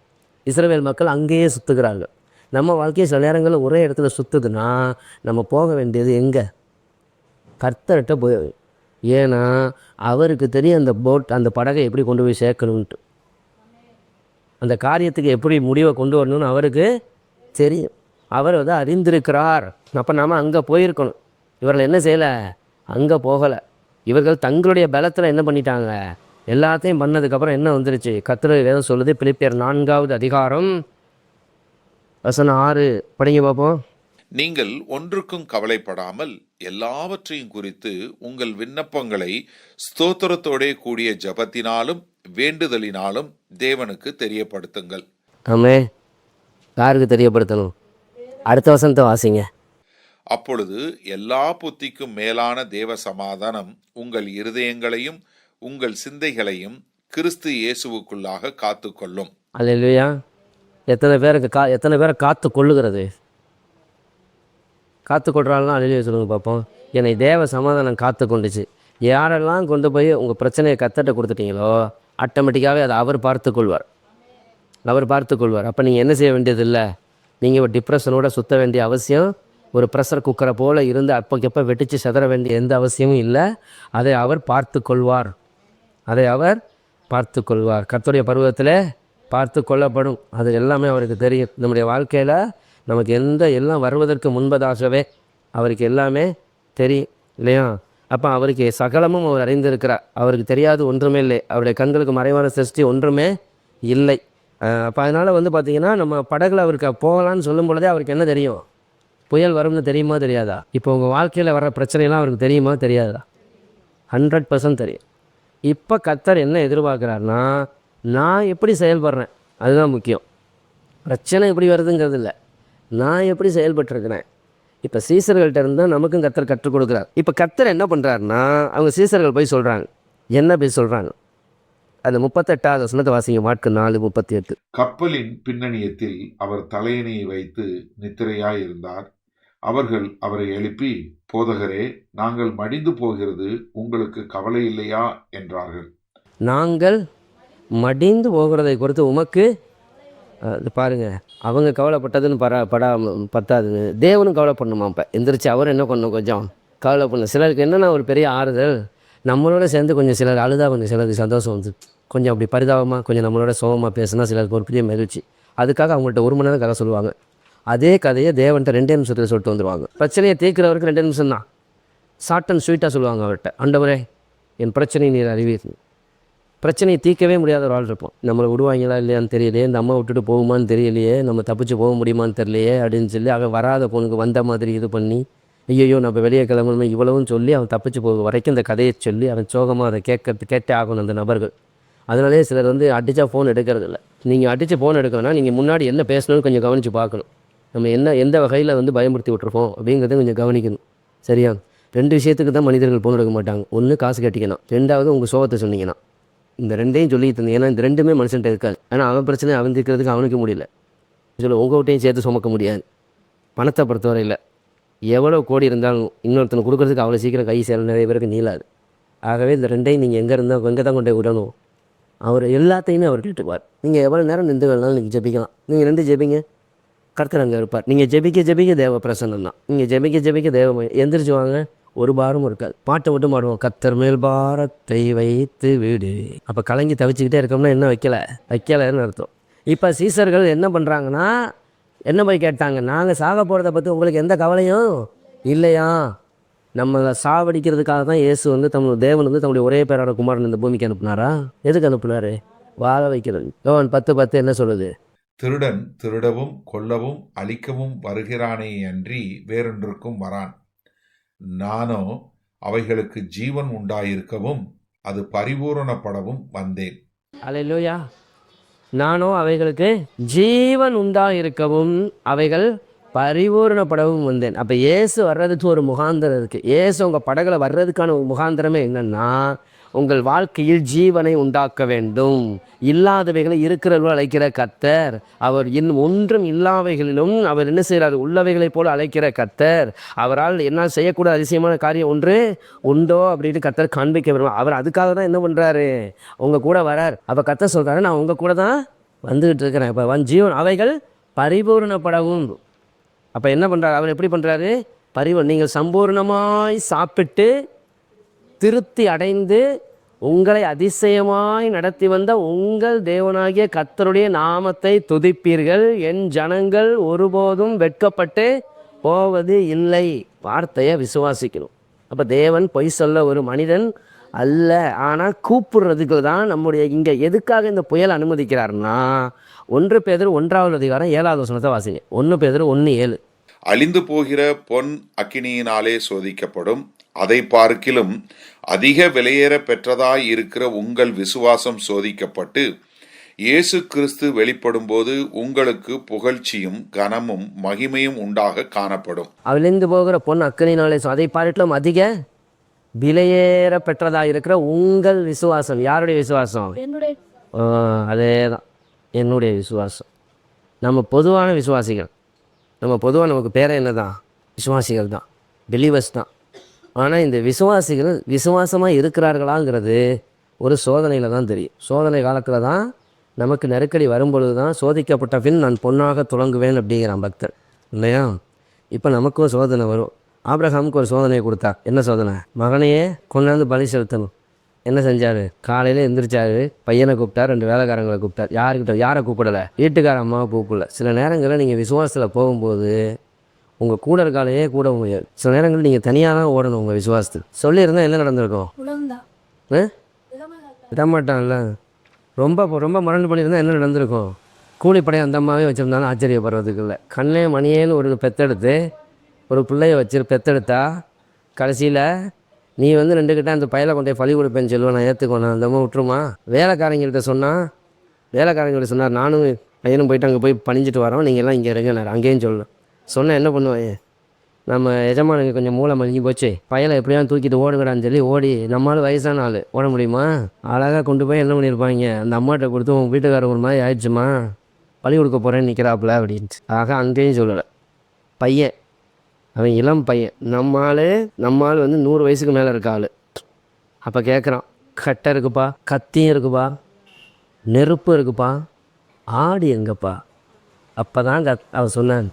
இஸ்ரவேல் மக்கள் அங்கேயே சுற்றுகிறார்கள். நம்ம வாழ்க்கையை சில நேரங்களில் ஒரே இடத்துல சுற்றுதுன்னா நம்ம போக வேண்டியது எங்கே? கர்த்தர்கிட்ட போய். ஏன்னா அவருக்கு தெரியும் அந்த அந்த படகை எப்படி கொண்டு போய் சேர்க்கணுன்ட்டு, அந்த காரியத்துக்கு எப்படி முடிவை கொண்டு வரணும்னு அவருக்கு தெரியும். அவர் அறிந்திருக்கிறார். அப்போ நாம் அங்கே போயிருக்கணும். இவர்கள் என்ன செய்யலை? அங்கே போகலை. இவர்கள் தங்களுடைய பலத்தில் என்ன பண்ணிட்டாங்க? எல்லாத்தையும் பண்ணதுக்கப்புறம் என்ன வந்துருச்சு? கர்த்தர் வேதம் சொல்லுது, பிலிப்பியர் 4வது அதிகாரம் வசனம் 6 படிங்க பார்ப்போம். நீங்கள் ஒன்றுக்கும் கவலைப்படாமல் எல்லாவற்றையும் குறித்து உங்கள் விண்ணப்பங்களை ஸ்தோத்திரத்தோடே கூடிய ஜபத்தினாலும் வேண்டுதலினாலும் தேவனுக்கு தெரியப்படுத்துங்கள். ஆமே. யாருக்கு தெரியப்படுத்தணும்? அடுத்த வசனத்தை வாசிங்க. அப்பொழுது எல்லா புத்திக்கும் மேலான தேவ சமாதானம் உங்கள் இருதயங்களையும் உங்கள் சிந்தைகளையும் கிறிஸ்து இயேசுவுக்குள்ளாக காத்துக்கொள்ளும். அல்லேலூயா. எத்தனை பேரை காத்து கொள்ளுகிறது? காத்து கொள்றாள்னா அல்லேலூயா சொல்லுங்க பார்ப்போம். என்னை தேவ சமாதானம் காத்து கொண்டுச்சு. யாரெல்லாம் கொண்டு போய் உங்கள் பிரச்சனையை கர்த்தர்ட்ட கொடுத்துட்டீங்களோ ஆட்டோமேட்டிக்காகவே அதை அவர் பார்த்துக்கொள்வார். அப்போ நீங்கள் என்ன செய்ய வேண்டியதில்லை. நீங்கள் ஒரு டிப்ரெஷனோட சுற்ற வேண்டிய அவசியம், ஒரு ப்ரெஷர் குக்கரை போல் இருந்து அப்போக்கப்போ வெட்டிச்சு செதற வேண்டிய எந்த அவசியமும் இல்லை. அதை அவர் பார்த்து கொள்வார். கர்த்தருடைய பருவத்தில் பார்த்து கொள்ளப்படும். அது எல்லாமே அவருக்கு தெரியும். நம்முடைய வாழ்க்கையில் நமக்கு எல்லாம் வருவதற்கு முன்பதாகவே அவருக்கு எல்லாமே தெரியும், இல்லையா? அப்போ அவருக்கு சகலமும் அவர் அறிந்திருக்கிறார். அவருக்கு தெரியாது ஒன்றுமே இல்லை. அவருடைய கண்களுக்கு மறைவான சிருஷ்டி ஒன்றுமே இல்லை. அப்போ அதனால் பார்த்திங்கன்னா நம்ம படகுல அவருக்கு போகலான்னு சொல்லும் பொழுதே அவருக்கு என்ன தெரியும்? புயல் வரும்னு தெரியுமா தெரியாதா? இப்போ உங்கள் வாழ்க்கையில் வர்ற பிரச்சனைலாம் அவருக்கு தெரியுமா தெரியாதா? 100% தெரியும். இப்போ கர்த்தர் என்ன எதிர்பார்க்குறாருன்னா, நான் எப்படி செயல்படுறேன் அதுதான் முக்கியம். பிரச்சனை எப்படி வருதுங்கிறது இல்லை, நான் எப்படி செயல்பட்டுருக்கிறேன். இப்போ சீசர்கள்ட்ட இருந்தால் நமக்கும் கர்த்தர் கற்றுக் கொடுக்குறார். இப்போ கர்த்தர் என்ன பண்ணுறாருன்னா, அவங்க சீசர்கள் போய் சொல்கிறாங்க. என்ன போய் சொல்கிறாங்க? அந்த 38வது வசனத்தை வாசிங்க. மாற்கு 4:38. கப்பலின் பின்னணியத்தில் அவர் தலையணையை வைத்து நித்திரையாயிருந்தார். அவர்கள் அவரை எழுப்பி, போதகரே, நாங்கள் மடிந்து போகிறது உங்களுக்கு கவலை இல்லையா என்றார்கள். நாங்கள் மடிந்து போகிறதை குறித்து உமக்கு பாருங்க, அவங்க கவலைப்பட்டதுன்னு பத்தாதுன்னு தேவனும் கவலைப்படணுமா? இப்போ எந்திரிச்சு அவர் என்ன பண்ணணும்? கொஞ்சம் கவலை பண்ணணும். சிலருக்கு என்னென்னா ஒரு பெரிய ஆறுதல், நம்மளோட சேர்ந்து கொஞ்சம் சிலர் அழுதா கொஞ்சம் சிலருக்கு சந்தோஷம் வந்து கொஞ்சம் அப்படி பரிதாபமாக கொஞ்சம் நம்மளோட சோகமாக பேசுனா சிலருக்கு ஒரு பெரிய மகிழ்ச்சி. அதுக்காக அவங்கள்ட்ட 1 மணி நேரம் கதை சொல்லுவாங்க. அதே கதையை தேவன்கிட்ட 2 நிமிஷத்தில் சொல்லிட்டு வந்துடுவாங்க. பிரச்சனையை தீர்க்கிறவருக்கு 2 நிமிஷம் தான். ஷார்ட் அண்ட் ஸ்வீட்டாக சொல்லுவாங்க அவர்கிட்ட, ஆண்டவரே என் பிரச்சனையை நீர் அறிவீர். பிரச்சனையை தீர்க்கவே முடியாத ஒரு ஆள் இருப்போம். நம்மளை விடுவாங்களா இல்லையான்னு தெரியலையே, இந்த அம்மா விட்டுட்டு போகுமான்னு தெரியலையே, நம்ம தப்பிச்சு போக முடியுமான்னு தெரியலையே அப்படின்னு சொல்லி அவன் வராத பொண்ணுக்கு வந்த மாதிரி இது பண்ணி, ஐயோ நம்ம வெளியே கிளம்பணுமே இவ்வளவும் சொல்லி அவன் தப்பிச்சு போக வரைக்கும் இந்த கதையை சொல்லி அவன் சோகமாக அதை கேட்டே ஆகணும் அந்த நபர்கள். அதனாலே சிலர் வந்து அடித்தா ஃபோன் எடுக்கிறதில்ல. நீங்கள் அடித்து ஃபோன் எடுக்கணும்னா நீங்கள் முன்னாடி என்ன பேசணும்னு கொஞ்சம் கவனித்து பார்க்கணும். நம்ம எந்த வகையில் வந்து பயமுறுத்தி விட்டுருப்போம் அப்படிங்கிறத கொஞ்சம் கவனிக்கணும். சரியா? 2 விஷயத்துக்கு தான் மனிதர்கள் ஃபோன் எடுக்க மாட்டாங்க. ஒன்று காசு கட்டிக்கணும், 2வது உங்கள் சோகத்தை சொன்னீங்கன்னா. இந்த 2ஐயும் சொல்லிட்டு இருந்தேன். ஏன்னா இந்த 2மே மனுஷன்ட்ட இருக்காது. ஆனால் அவன் பிரச்சனை அவன் தீர்க்கிறதுக்கு அவனுக்கு முடியல. சொல்ல உங்கள்கிட்டையும் சேர்த்து சுமக்க முடியாது. பணத்தை பொறுத்தவரையில் எவ்வளோ கோடி இருந்தாலும் இன்னொருத்தனுக்கு கொடுக்குறதுக்கு அவ்வளோ சீக்கிரம் கை சேர நிறைய பேருக்கு நீளாது. ஆகவே இந்த 2ஐயும் நீங்கள் எங்கே தான் கொண்டு போய் விடணும். அவர் எல்லாத்தையுமே அவர் கேட்டுப்பார். நீங்கள் எவ்வளோ நேரம் நின்று வேணாலும் நீங்கள் ஜெபிக்கலாம். நீங்கள் 2 ஜெபிங்க, கர்த்தர் அங்கே இருப்பார். நீங்கள் ஜெபிக்க தேவ பிரசன்னம் தான். நீங்கள் ஜெபிக்க தேவ எந்திரிச்சு வாங்க, ஒரு பாரமும் இருக்காது. பாட்டை மட்டும் பாடுவோம், கர்த்தர் மேல் பாரத்தை வைத்து விடு. அப்போ கலங்கி தவிச்சுக்கிட்டே இருக்கோம்னா என்ன வைக்கலைன்னு அர்த்தம். இப்போ சீசர்கள் என்ன பண்ணுறாங்கன்னா, என்ன போய் கேட்டாங்க, நாங்கள் சாக போகிறத பற்றி உங்களுக்கு எந்த கவலையும் இல்லையா? நம்மளை சாவடிக்கிறதுக்காக தான் இயேசு வந்து தேவன் வந்து தம்முடைய ஒரே பேரோட குமாரன் இந்த பூமிக்கு அனுப்புனாரா? எதுக்கு அனுப்புனாரு? வாழ வைக்கிறது. யோவான் 10:10 என்ன சொல்லுது? திருடன் திருடவும் கொல்லவும் அழிக்கவும் வருகிறானே அன்றி வேறொன்றுக்கும் வரான். நானோ அவைகளுக்கு ஜீவன் உண்டாயிருக்கவும் அது பரிபூரணப்படவும் வந்தேன். அல்லேலூயா. நானோ அவைகளுக்கு ஜீவன் உண்டாயிருக்கவும் அவைகள் பரிபூரணப்படவும் வந்தேன். அப்போ இயேசு வர்றதுக்கு ஒரு முகாந்திரம் இருக்குது. இயேசு உங்கள் படகுல வர்றதுக்கான ஒரு முகாந்திரமே என்னென்னா, உங்கள் வாழ்க்கையில் ஜீவனை உண்டாக்க வேண்டும். இல்லாதவைகளை இருக்கிறவர்கள் அழைக்கிற கர்த்தர். அவர் ஒன்றும் இல்லாதவைகளிலும் அவர் என்ன செய்கிறார்? உள்ளவைகளைப் போல அழைக்கிற கர்த்தர். அவரால் என்ன செய்யக்கூட அதிசயமான காரியம் ஒன்று உண்டோ அப்படின்னு கர்த்தர் காண்பிக்க விரும்புகிறார். அவர் அதுக்காக தான் என்ன பண்ணுறாரு? உங்கள் கூட வரார். அப்போ கர்த்தர் சொல்கிறாரு, நான் உங்கள் கூட தான் வந்துக்கிட்டு இருக்கிறேன். இப்போ ஜீவன் அவைகள் பரிபூரணப்படவும். அப்போ என்ன பண்ணுறாரு? அவர் எப்படி பண்ணுறாரு? நீங்கள் சம்பூர்ணமாய் சாப்பிட்டு திருப்தி அடைந்து உங்களை அதிசயமாய் நடத்தி வந்த உங்கள் தேவனாகிய கர்த்தருடைய நாமத்தை துதிப்பீர்கள். என் ஜனங்கள் ஒருபோதும் வெட்கப்பட்டு போவது இல்லை. வார்த்தையை விசுவாசிக்கணும். அப்போ தேவன் பொய் சொல்ல ஒரு மனிதன் அல்ல. ஆனால் கூப்பிடுறதுக்கு தான் நம்முடைய இங்கே எதுக்காக இந்த புயல் அனுமதிக்கிறாருன்னா, 1 பேதுரு 1:7 வாசிங்க. 1 பேதுரு 1:7. அழிந்து போகிற பொன் அக்கினியினாலே சோதிக்கப்படும். அதை பார்க்கிலும் அதிக விலையேற பெற்றதாய் இருக்கிற உங்கள் விசுவாசம் சோதிக்கப்பட்டு இயேசு கிறிஸ்து வெளிப்படும் போது உங்களுக்கு புகழ்ச்சியும் கனமும் மகிமையும் உண்டாக காணப்படும். அழிந்து போகிற பொன் அக்கினியினாலே அதை பார்க்கிலும் அதிக விலையேற பெற்றதாக இருக்கிற உங்கள் விசுவாசம். யாருடைய விசுவாசம்? அதே தான், என்னுடைய விசுவாசம். நம்ம பொதுவான விசுவாசிகள். நமக்கு பேரை என்ன தான்? விசுவாசிகள் தான், பிலீவர்ஸ் தான். ஆனால் இந்த விசுவாசிகள் விசுவாசமாக இருக்கிறார்களாங்கிறது ஒரு சோதனையில் தான் தெரியும். சோதனை காலத்தில் தான் நமக்கு நெருக்கடி வரும்பொழுது தான் சோதிக்கப்பட்ட பின் நான் பொன்னாக துலங்குவேன் அப்படிங்கிறான் பக்தர், இல்லையா? இப்போ நமக்கும் சோதனை வரும். ஆபிரகாமுக்கு ஒரு சோதனையை கொடுத்தா. என்ன சோதனை? மகனையே கொண்டாந்து பலி செலுத்தணும். என்ன செஞ்சார்? காலையில் எந்திரிச்சார், பையனை கூப்பிட்டார், 2 வேலைக்காரங்களை கூப்பிட்டார். யாரை கூப்பிடலை? வீட்டுக்கார அம்மாவை கூப்பிடல. சில நேரங்களில் நீங்கள் விசுவாசத்தில் போகும்போது உங்கள் கூட இருக்காலையே கூட முடியாது. சில நேரங்களில் நீங்கள் தனியாக தான் ஓடணும். உங்கள் விசுவாசத்துக்கு சொல்லியிருந்தால் என்ன நடந்திருக்கும்? விடமாட்டான்ல. ரொம்ப மறந்து பண்ணியிருந்தால் என்ன நடந்திருக்கும்? கூலிப்படை அந்த அம்மாவே வச்சுருந்தாலும் ஆச்சரியப்படுறதுக்கு இல்லை. கண்ணே மணியேன்னு ஒரு பெத்தெடுத்து ஒரு பிள்ளைய பெத்தெடுத்தா கடைசியில் நீ வந்து 2 கிட்ட அந்த பையலை கொண்டே பழி கொடுப்பேன்னு சொல்லுவேன், நான் ஏற்றுக்கோண்ணா, அந்த அம்மா விட்டுருமா? வேலைக்காரங்கள்கிட்ட சொன்னார், நானும் பையனும் போயிட்டு அங்கே போய் பணிஞ்சிட்டு வரோம், நீங்கள் எல்லாம் இங்கே இருங்க, நான் அங்கேயும் சொல்லணும். சொன்னேன், என்ன பண்ணுவேன்? நம்ம எஜமானுக்கு கொஞ்சம் மூளை மலிஞ்சு போச்சு, பையலை எப்படியாவது தூக்கிட்டு ஓடுங்கடான்னு சொல்லி ஓடி, நம்மளால் வயசான ஆள் ஓட முடியுமா? அழகாக கொண்டு போய் என்ன பண்ணியிருப்பாங்க, அந்த அம்மாட்ட கொடுத்து உங்கள் வீட்டுக்காரர் ஒரு மாதிரி ஆயிடுச்சுமா, பழி கொடுக்க போகிறேன்னு நிற்கிறாப்புல அப்படின்ட்டு. ஆக அங்கேயும் சொல்லலை. பையன் அவன் இளம் பையன், நம்மால் வந்து 100 வயசுக்கு மேலே இருக்க ஆள். அப்போ கேட்குறான், கட்டை இருக்குப்பா, கத்தியும் இருக்குப்பா, நெருப்பு இருக்குப்பா, ஆடு எங்கப்பா? அப்போ தான் அவன் சொன்னான்,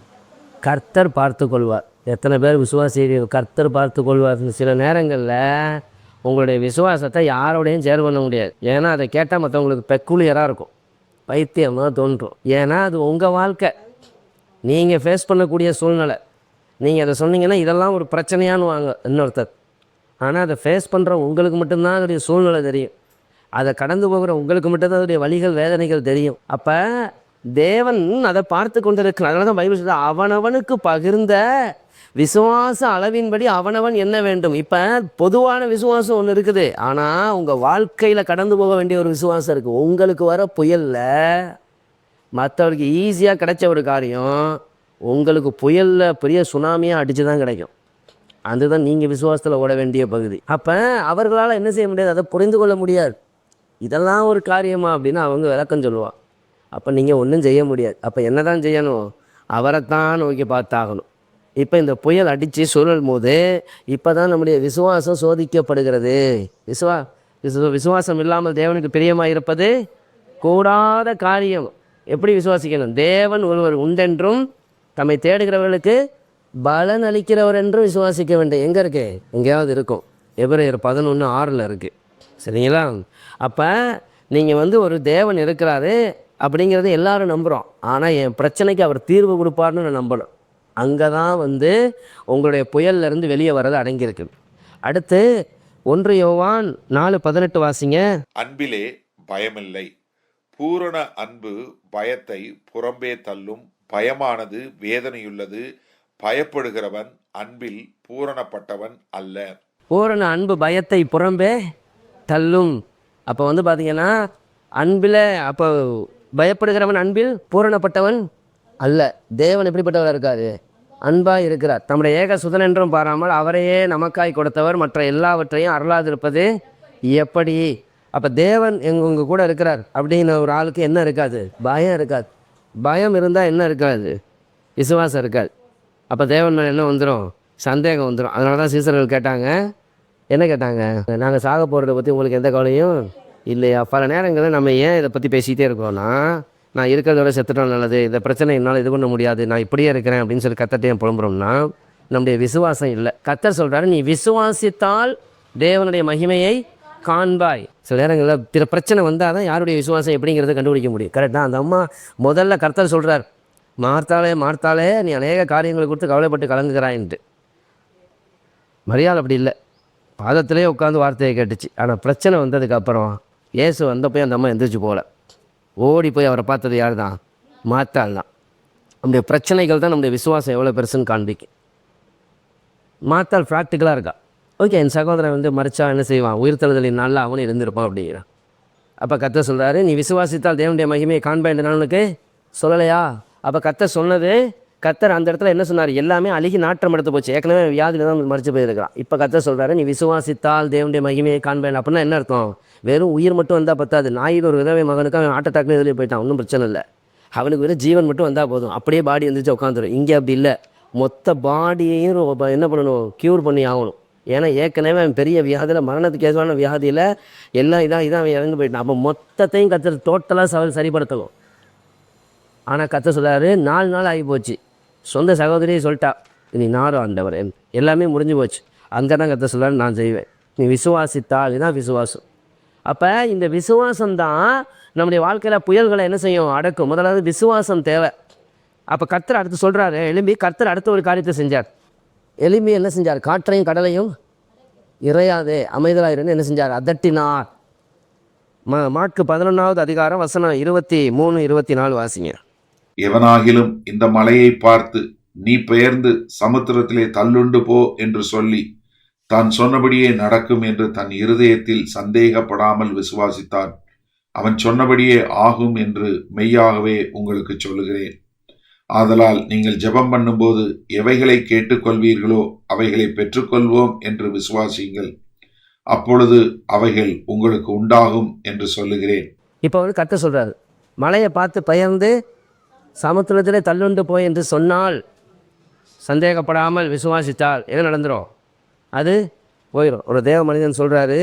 கர்த்தர் பார்த்து கொள்வார். எத்தனை பேர் விசுவாசிகள் கர்த்தர் பார்த்து கொள்வார்? சில நேரங்களில் உங்களுடைய விசுவாசத்தை யாரோடையும் ஷேர் பண்ண முடியாது. ஏன்னா அதை கேட்டால் மற்றவங்களுக்கு பெக்குலியராக இருக்கும், பைத்தியமாக தோன்றும். ஏன்னா அது உங்கள் வாழ்க்கை. நீங்கள் ஃபேஸ் பண்ணக்கூடிய சூழ்நிலை. நீங்கள் அதை சொன்னீங்கன்னா இதெல்லாம் ஒரு பிரச்சனையான்னு வாங்க இன்னொருத்தர். ஆனால் அதை ஃபேஸ் பண்ணுற உங்களுக்கு மட்டும்தான் அதோடைய சூழ்நிலை தெரியும். அதை கடந்து போகிற உங்களுக்கு மட்டும்தான் அதோடைய வலிகள் வேதனைகள் தெரியும். அப்போ தேவன் அதை பார்த்து கொண்டிருக்கிறார். அதனால தான் பைபிள் சொல்லுது, அவனவனுக்கு பகிர்ந்த விசுவாச அளவின்படி அவனவன் என்ன வேண்டும். இப்போ பொதுவான விசுவாசம் ஒன்று இருக்குது, ஆனால் உங்கள் வாழ்க்கையில் கடந்து போக வேண்டிய ஒரு விசுவாசம் இருக்குது. உங்களுக்கு வர புயலில் மற்றவருக்கு ஈஸியாக கிடைச்ச ஒரு காரியம் உங்களுக்கு புயலில் பெரிய சுனாமியாக அடித்து தான் கிடைக்கும். அதுதான் நீங்கள் விசுவாசத்தில் ஓட வேண்டிய பகுதி. அப்போ அவர்களால் என்ன செய்ய முடியாது, அதை புரிந்து கொள்ள முடியாது. இதெல்லாம் ஒரு காரியமா அப்படின்னு அவங்க விளக்கம் சொல்லுவாள். அப்போ நீங்கள் ஒன்றும் செய்ய முடியாது. அப்போ என்ன தான் செய்யணும், அவரைத்தான் நோக்கி பார்த்தாகணும். இப்போ இந்த புயல் அடித்து சுழலும் போது இப்போ தான் நம்முடைய விசுவாசம் சோதிக்கப்படுகிறது. விசுவாசம் இல்லாமல் தேவனுக்கு பிரியமாக இருப்பது கூடாத காரியம். எப்படி விசுவாசிக்கணும், தேவன் ஒருவர் உண்டென்றும் தம்மை தேடுகிறவர்களுக்கு பலன் அளிக்கிறவர் என்றும் விசுவாசிக்க வேண்டும். எங்கே இருக்கு, எங்கேயாவது இருக்கும். எபிரேயர் 11:6 இருக்குது. சரிங்களா? அப்போ நீங்கள் ஒரு தேவன் இருக்கிறாரு அப்படிங்கிறத எல்லாரும் நம்புகிறோம். ஆனால் என் பிரச்சனைக்கு அவர் தீர்வு கொடுப்பார்னு நான் நம்பணும். அங்கே தான் உங்களுடைய புயல்லேருந்து வெளியே வர்றது அடங்கியிருக்கு. அடுத்து 1 யோவான் 4:18 வாசிங்க. அன்பிலே பயமில்லை, பூரண அன்பு பயத்தை புறம்பே தள்ளும், பயமானது வேதனையுள்ளது, பயப்படுகிறவன் அன்பில் பூரணப்பட்டவன் அல்ல. பூரண அன்பு பயத்தை புறம்பே தள்ளும். அப்போ பார்த்தீங்கன்னா அன்பில் அப்போ பயப்படுகிறவன் அன்பில் பூரணப்பட்டவன் அல்ல. தேவன் எப்படிப்பட்டவர் இருக்காரு, அன்பாக இருக்கிறார். நம்முடைய ஏக சுதன் என்றும் பாராமல் அவரையே நமக்காய் கொடுத்தவர் மற்ற எல்லாவற்றையும் அருளாதிருப்பது எப்படி? அப்போ தேவன் உங்கள் கூட இருக்கிறார் அப்படின்னு ஒரு ஆளுக்கு என்ன இருக்காது, பயம் இருக்காது. பயம் இருந்தால் என்ன இருக்காது, விசுவாசம் இருக்காது. அப்போ தேவன் மேலே என்ன வந்துடும், சந்தேகம் வந்துடும். அதனால தான் சீசர்கள் கேட்டாங்க, என்ன கேட்டாங்க, நாங்கள் சாக போகிறத பற்றி உங்களுக்கு எந்த கவலையும் இல்லையா? பல நேரங்களில் நம்ம ஏன் இதை பற்றி பேசிக்கிட்டே இருக்கோம்னா, நான் இருக்கிறதோட செத்துட்டோம் நல்லது, இந்த பிரச்சனை என்னால் இது பண்ண முடியாது, நான் இப்படியே இருக்கிறேன் அப்படின்னு சொல்லி கத்தட்டையும் புலம்புறோம்னா நம்முடைய விசுவாசம் இல்லை. கத்தர் சொல்கிறாரு, நீ விசுவாசித்தால் தேவனுடைய மகிமையை காண்பாய். சில நேரங்களில் பிற பிரச்சனை வந்தால் தான் யாருடைய விசுவாசம் எப்படிங்கிறத கண்டுபிடிக்க முடியும். கரெக்டாக அந்த அம்மா முதல்ல கர்த்தர் சொல்கிறார், மார்த்தாலே நீ அநேக காரியங்களை கொடுத்து கவலைப்பட்டு கலங்குகிறாயின்ட்டு. மரியாதை அப்படி இல்லை, பாதத்திலே உட்காந்து வார்த்தையை கேட்டுச்சு. ஆனால் பிரச்சனை வந்ததுக்கப்புறம் இயேசு வந்தப்போய் அந்த அம்மா எந்திரிச்சு போகல, ஓடி போய் அவரை பார்த்தது யார் தான், மார்த்தாள் தான். நம்முடைய பிரச்சனைகள் தான் நம்முடைய விசுவாசம் எவ்வளோ பெருசுன்னு காண்பிக்கும். மார்த்தாள் ப்ராக்டிக்கலாக இருக்கா. ஓகே, என் சகோதரன் மறிச்சா என்ன செய்வான், உயிர்த்தெழுதலின் நாளில் அவனும் இருந்திருப்பான் அப்படிங்கிறான். அப்போ கர்த்தர் சொல்கிறாரு, நீ விசுவாசித்தால் தேவனுடைய மகிமையை காண்பாய் என்று நான் உனக்கு சொல்லலையா? அப்போ கர்த்தர் சொன்னது, கர்த்தர் அந்த இடத்துல என்ன சொன்னார், எல்லாமே அழுகி நாற்றம் எடுத்து போச்சு. ஏற்கனவே வியாதியில் தான் மறிச்சு போயிருக்கிறான். இப்போ கர்த்தர் சொல்கிறாரு, நீ விசுவாசித்தால் தேவனுடைய மகிமையை காண்பாய். அப்படின்னா என்ன அர்த்தம், வெறும் உயிர் மட்டும் வந்தால் பத்தாது. நாயில் ஒரு விதவை மகனுக்கு அவன் ஹார்ட் அட்டாக்ல எதுலேயே போயிட்டான், ஒன்றும் பிரச்சனை இல்லை. அவனுக்கு வெறும் ஜீவன் மட்டும் வந்தால் போதும், அப்படியே பாடி வந்துச்சு உட்காந்துரும். இங்கே அப்படி இல்லை, மொத்த பாடியையும் என்ன பண்ணணும், க்யூர் பண்ணி ஆகணும். ஏன்னா ஏற்கனவே அவன் பெரிய வியாதியில், மரணத்துக்கு ஏதுவான வியாதியில் எல்லாம் இதான் அவன் இறந்து போயிட்டான். அப்போ மொத்தத்தையும் கர்த்தர் டோட்டலாக சரிப்படுத்தணும். ஆனால் கர்த்தர் சொல்கிறாரு, 4 நாள் ஆகி போச்சு, சொந்த சகோதரியை சொல்லிட்டா, நீ நாரும் ஆண்டவர், எல்லாமே முடிஞ்சு போச்சு. அங்கே தான் கர்த்தர் சொல்கிறாரு, நான் செய்வேன், நீ விசுவாசித்தால். இதுதான் விசுவாசம். அப்போ இந்த விசுவாசம்தான் நம்முடைய வாழ்க்கையில் புயல்களை என்ன செய்யும், அடக்கும். முதலாவது விசுவாசம் தேவை. அப்போ கர்த்தர் அடுத்து சொல்கிறாரு, எலும்பி கர்த்தர் அடுத்த ஒரு காரியத்தை செஞ்சார். எலும்பி என்ன செஞ்சார், காற்றையும் கடலையும் இறையாதே அமைதலாயிருந்து என்ன செஞ்சார், அதட்டினார். மாற்கு 11வது அதிகாரம் வசனம் 23, 24 வாசிங்க. எவனாகிலும் இந்த மலையை பார்த்து நீ பெயர்ந்து சமுத்திரத்திலே தள்ளுண்டு போ என்று சொல்லி தான் சொன்னபடியே நடக்கும் என்று தன் இருதயத்தில் சந்தேகப்படாமல் விசுவாசித்தான், அவன் சொன்னபடியே ஆகும் என்று மெய்யாகவே உங்களுக்கு சொல்லுகிறேன். ஆதலால் நீங்கள் ஜெபம் பண்ணும்போது எவைகளை கேட்டுக்கொள்வீர்களோ அவைகளை பெற்றுக்கொள்வோம் என்று விசுவாசியுங்கள், அப்பொழுது அவைகள் உங்களுக்கு உண்டாகும் என்று சொல்லுகிறேன். இப்போ கர்த்தர் சொல்றாரு, மலையை பார்த்து பெயர்ந்து சமுத்திரத்திலே தள்ளுண்டு போய் என்று சொன்னால், சந்தேகப்படாமல் விசுவாசித்தால் என்ன நடந்துடும், அது போயிடும். ஒரு தேவ மனிதன் சொல்கிறாரு,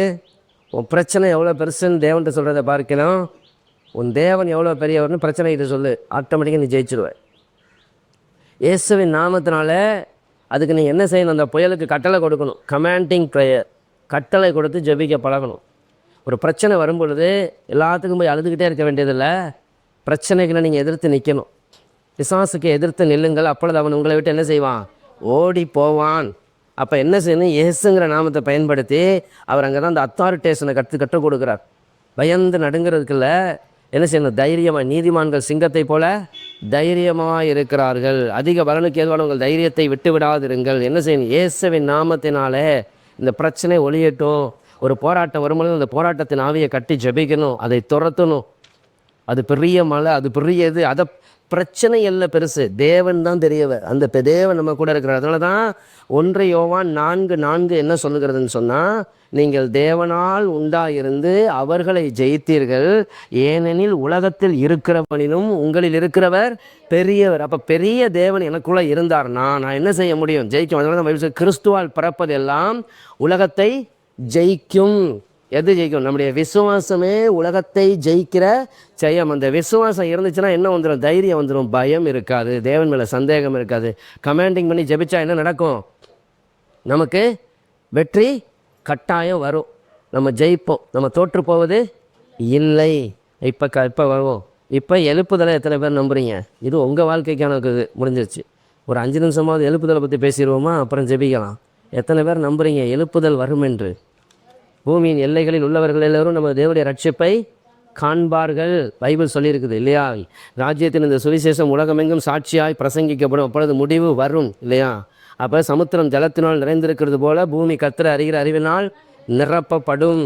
உன் பிரச்சனை எவ்வளோ பெருசுன்னு தேவன்கிட்ட சொல்கிறத பார்க்கலாம், உன் தேவன் எவ்வளோ பெரியவர்னு பிரச்சனைகிட்ட சொல்லு, ஆட்டோமேட்டிக்காக நீ ஜெயிச்சிடுவேன். இயேசுவின் நாமத்தினால அதுக்கு நீ என்ன செய்யணும், அந்த புயலுக்கு கட்டளை கொடுக்கணும். கமாண்டிங் ப்ரேயர், கட்டளை கொடுத்து ஜெபிக்க பழகணும். ஒரு பிரச்சனை வரும்பொழுது எல்லாத்துக்கும் போய் அழுதுகிட்டே இருக்க வேண்டியதில்லை, பிரச்சனைகளை நீங்கள் எதிர்த்து நிற்கணும். பிசாசுக்கு எதிர்த்து நில்லுங்கள், அப்பொழுது அவன் உங்களை விட்டு என்ன செய்வான்? ஓடி போவான். அப்போ என்ன செய்யணும்? இயேசுங்கிற நாமத்தை பயன்படுத்தி அவர் அங்கே தான் அந்த அத்தாரிட்டேஷனை கற்றுக் கொடுக்குறார். பயந்து நடுங்கிறதுக்குள்ள என்ன செய்யணும்? தைரியமாக, நீதிமான்கள் சிங்கத்தை போல தைரியமாக இருக்கிறார்கள். அதிக பலனுக்கு ஏதுவான உங்கள் தைரியத்தை விட்டு விடாதிருங்கள். என்ன செய்யணும்? இயேசுவின் நாமத்தினாலே இந்த பிரச்சனை ஒழியட்டும். ஒரு போராட்டம் வரும்பொழுது அந்த போராட்டத்தின் ஆவியை கட்டி ஜெபிக்கணும், அதை துரத்தணும். அது பெரிய மலை, அது பெரிய இது, அதை பிரச்சனை எல்லாம் பெருசு, தேவன் தான் பெரியவர். அந்த தேவன் நம்ம கூட இருக்கிறார். அதனால தான் 1 யோவான் 4:4 என்ன சொல்லுகிறதுன்னு சொன்னால், நீங்கள் தேவனால் உண்டாயிருந்து அவர்களை ஜெயித்தீர்கள், ஏனெனில் உலகத்தில் இருக்கிறவனிலும் உங்களில் இருக்கிறவர் பெரியவர். அப்போ பெரிய தேவன் எனக்குள்ளே இருந்தார்னா நான் என்ன செய்ய முடியும்? ஜெயிக்கும். அதனால தான் கிறிஸ்துவால் பிறப்பதெல்லாம் உலகத்தை ஜெயிக்கும். எது ஜெயிக்கும்? நம்முடைய விசுவாசமே உலகத்தை ஜெயிக்கிற ஜெயம். அந்த விசுவாசம் இருந்துச்சுன்னா என்ன வந்துடும்? தைரியம் வந்துடும், பயம் இருக்காது, தேவன் மேலே சந்தேகம் இருக்காது. கமாண்டிங் பண்ணி ஜெபிச்சா என்ன நடக்கும்? நமக்கு வெற்றி கட்டாயம் வரும், நம்ம ஜெயிப்போம், நம்ம தோற்று போவது இல்லை. இப்போ வருவோம். இப்போ எழுப்புதலை எத்தனை பேர் நம்புறீங்க? இது உங்கள் வாழ்க்கைக்கான முடிஞ்சிருச்சு. ஒரு 5 நிமிஷமாவது எழுப்புதலை பற்றி பேசிடுவோமா, அப்புறம் ஜெபிக்கலாம். எத்தனை பேர் நம்புறீங்க எழுப்புதல் வரும் என்று? பூமியின் எல்லைகளில் உள்ளவர்கள் எல்லோரும் நம்ம தேவனுடைய ரட்சிப்பை காண்பார்கள், பைபிள் சொல்லியிருக்குது இல்லையா? ராஜ்யத்தின் இந்த சுவிசேஷம் உலகமெங்கும் சாட்சியாய் பிரசங்கிக்கப்படும், அப்பொழுது முடிவு வரும் இல்லையா? அப்போ சமுத்திரம் ஜலத்தினால் நிறைந்திருக்கிறது போல பூமி கர்த்தரை அறிகிற அறிவினால் நிரப்பப்படும்.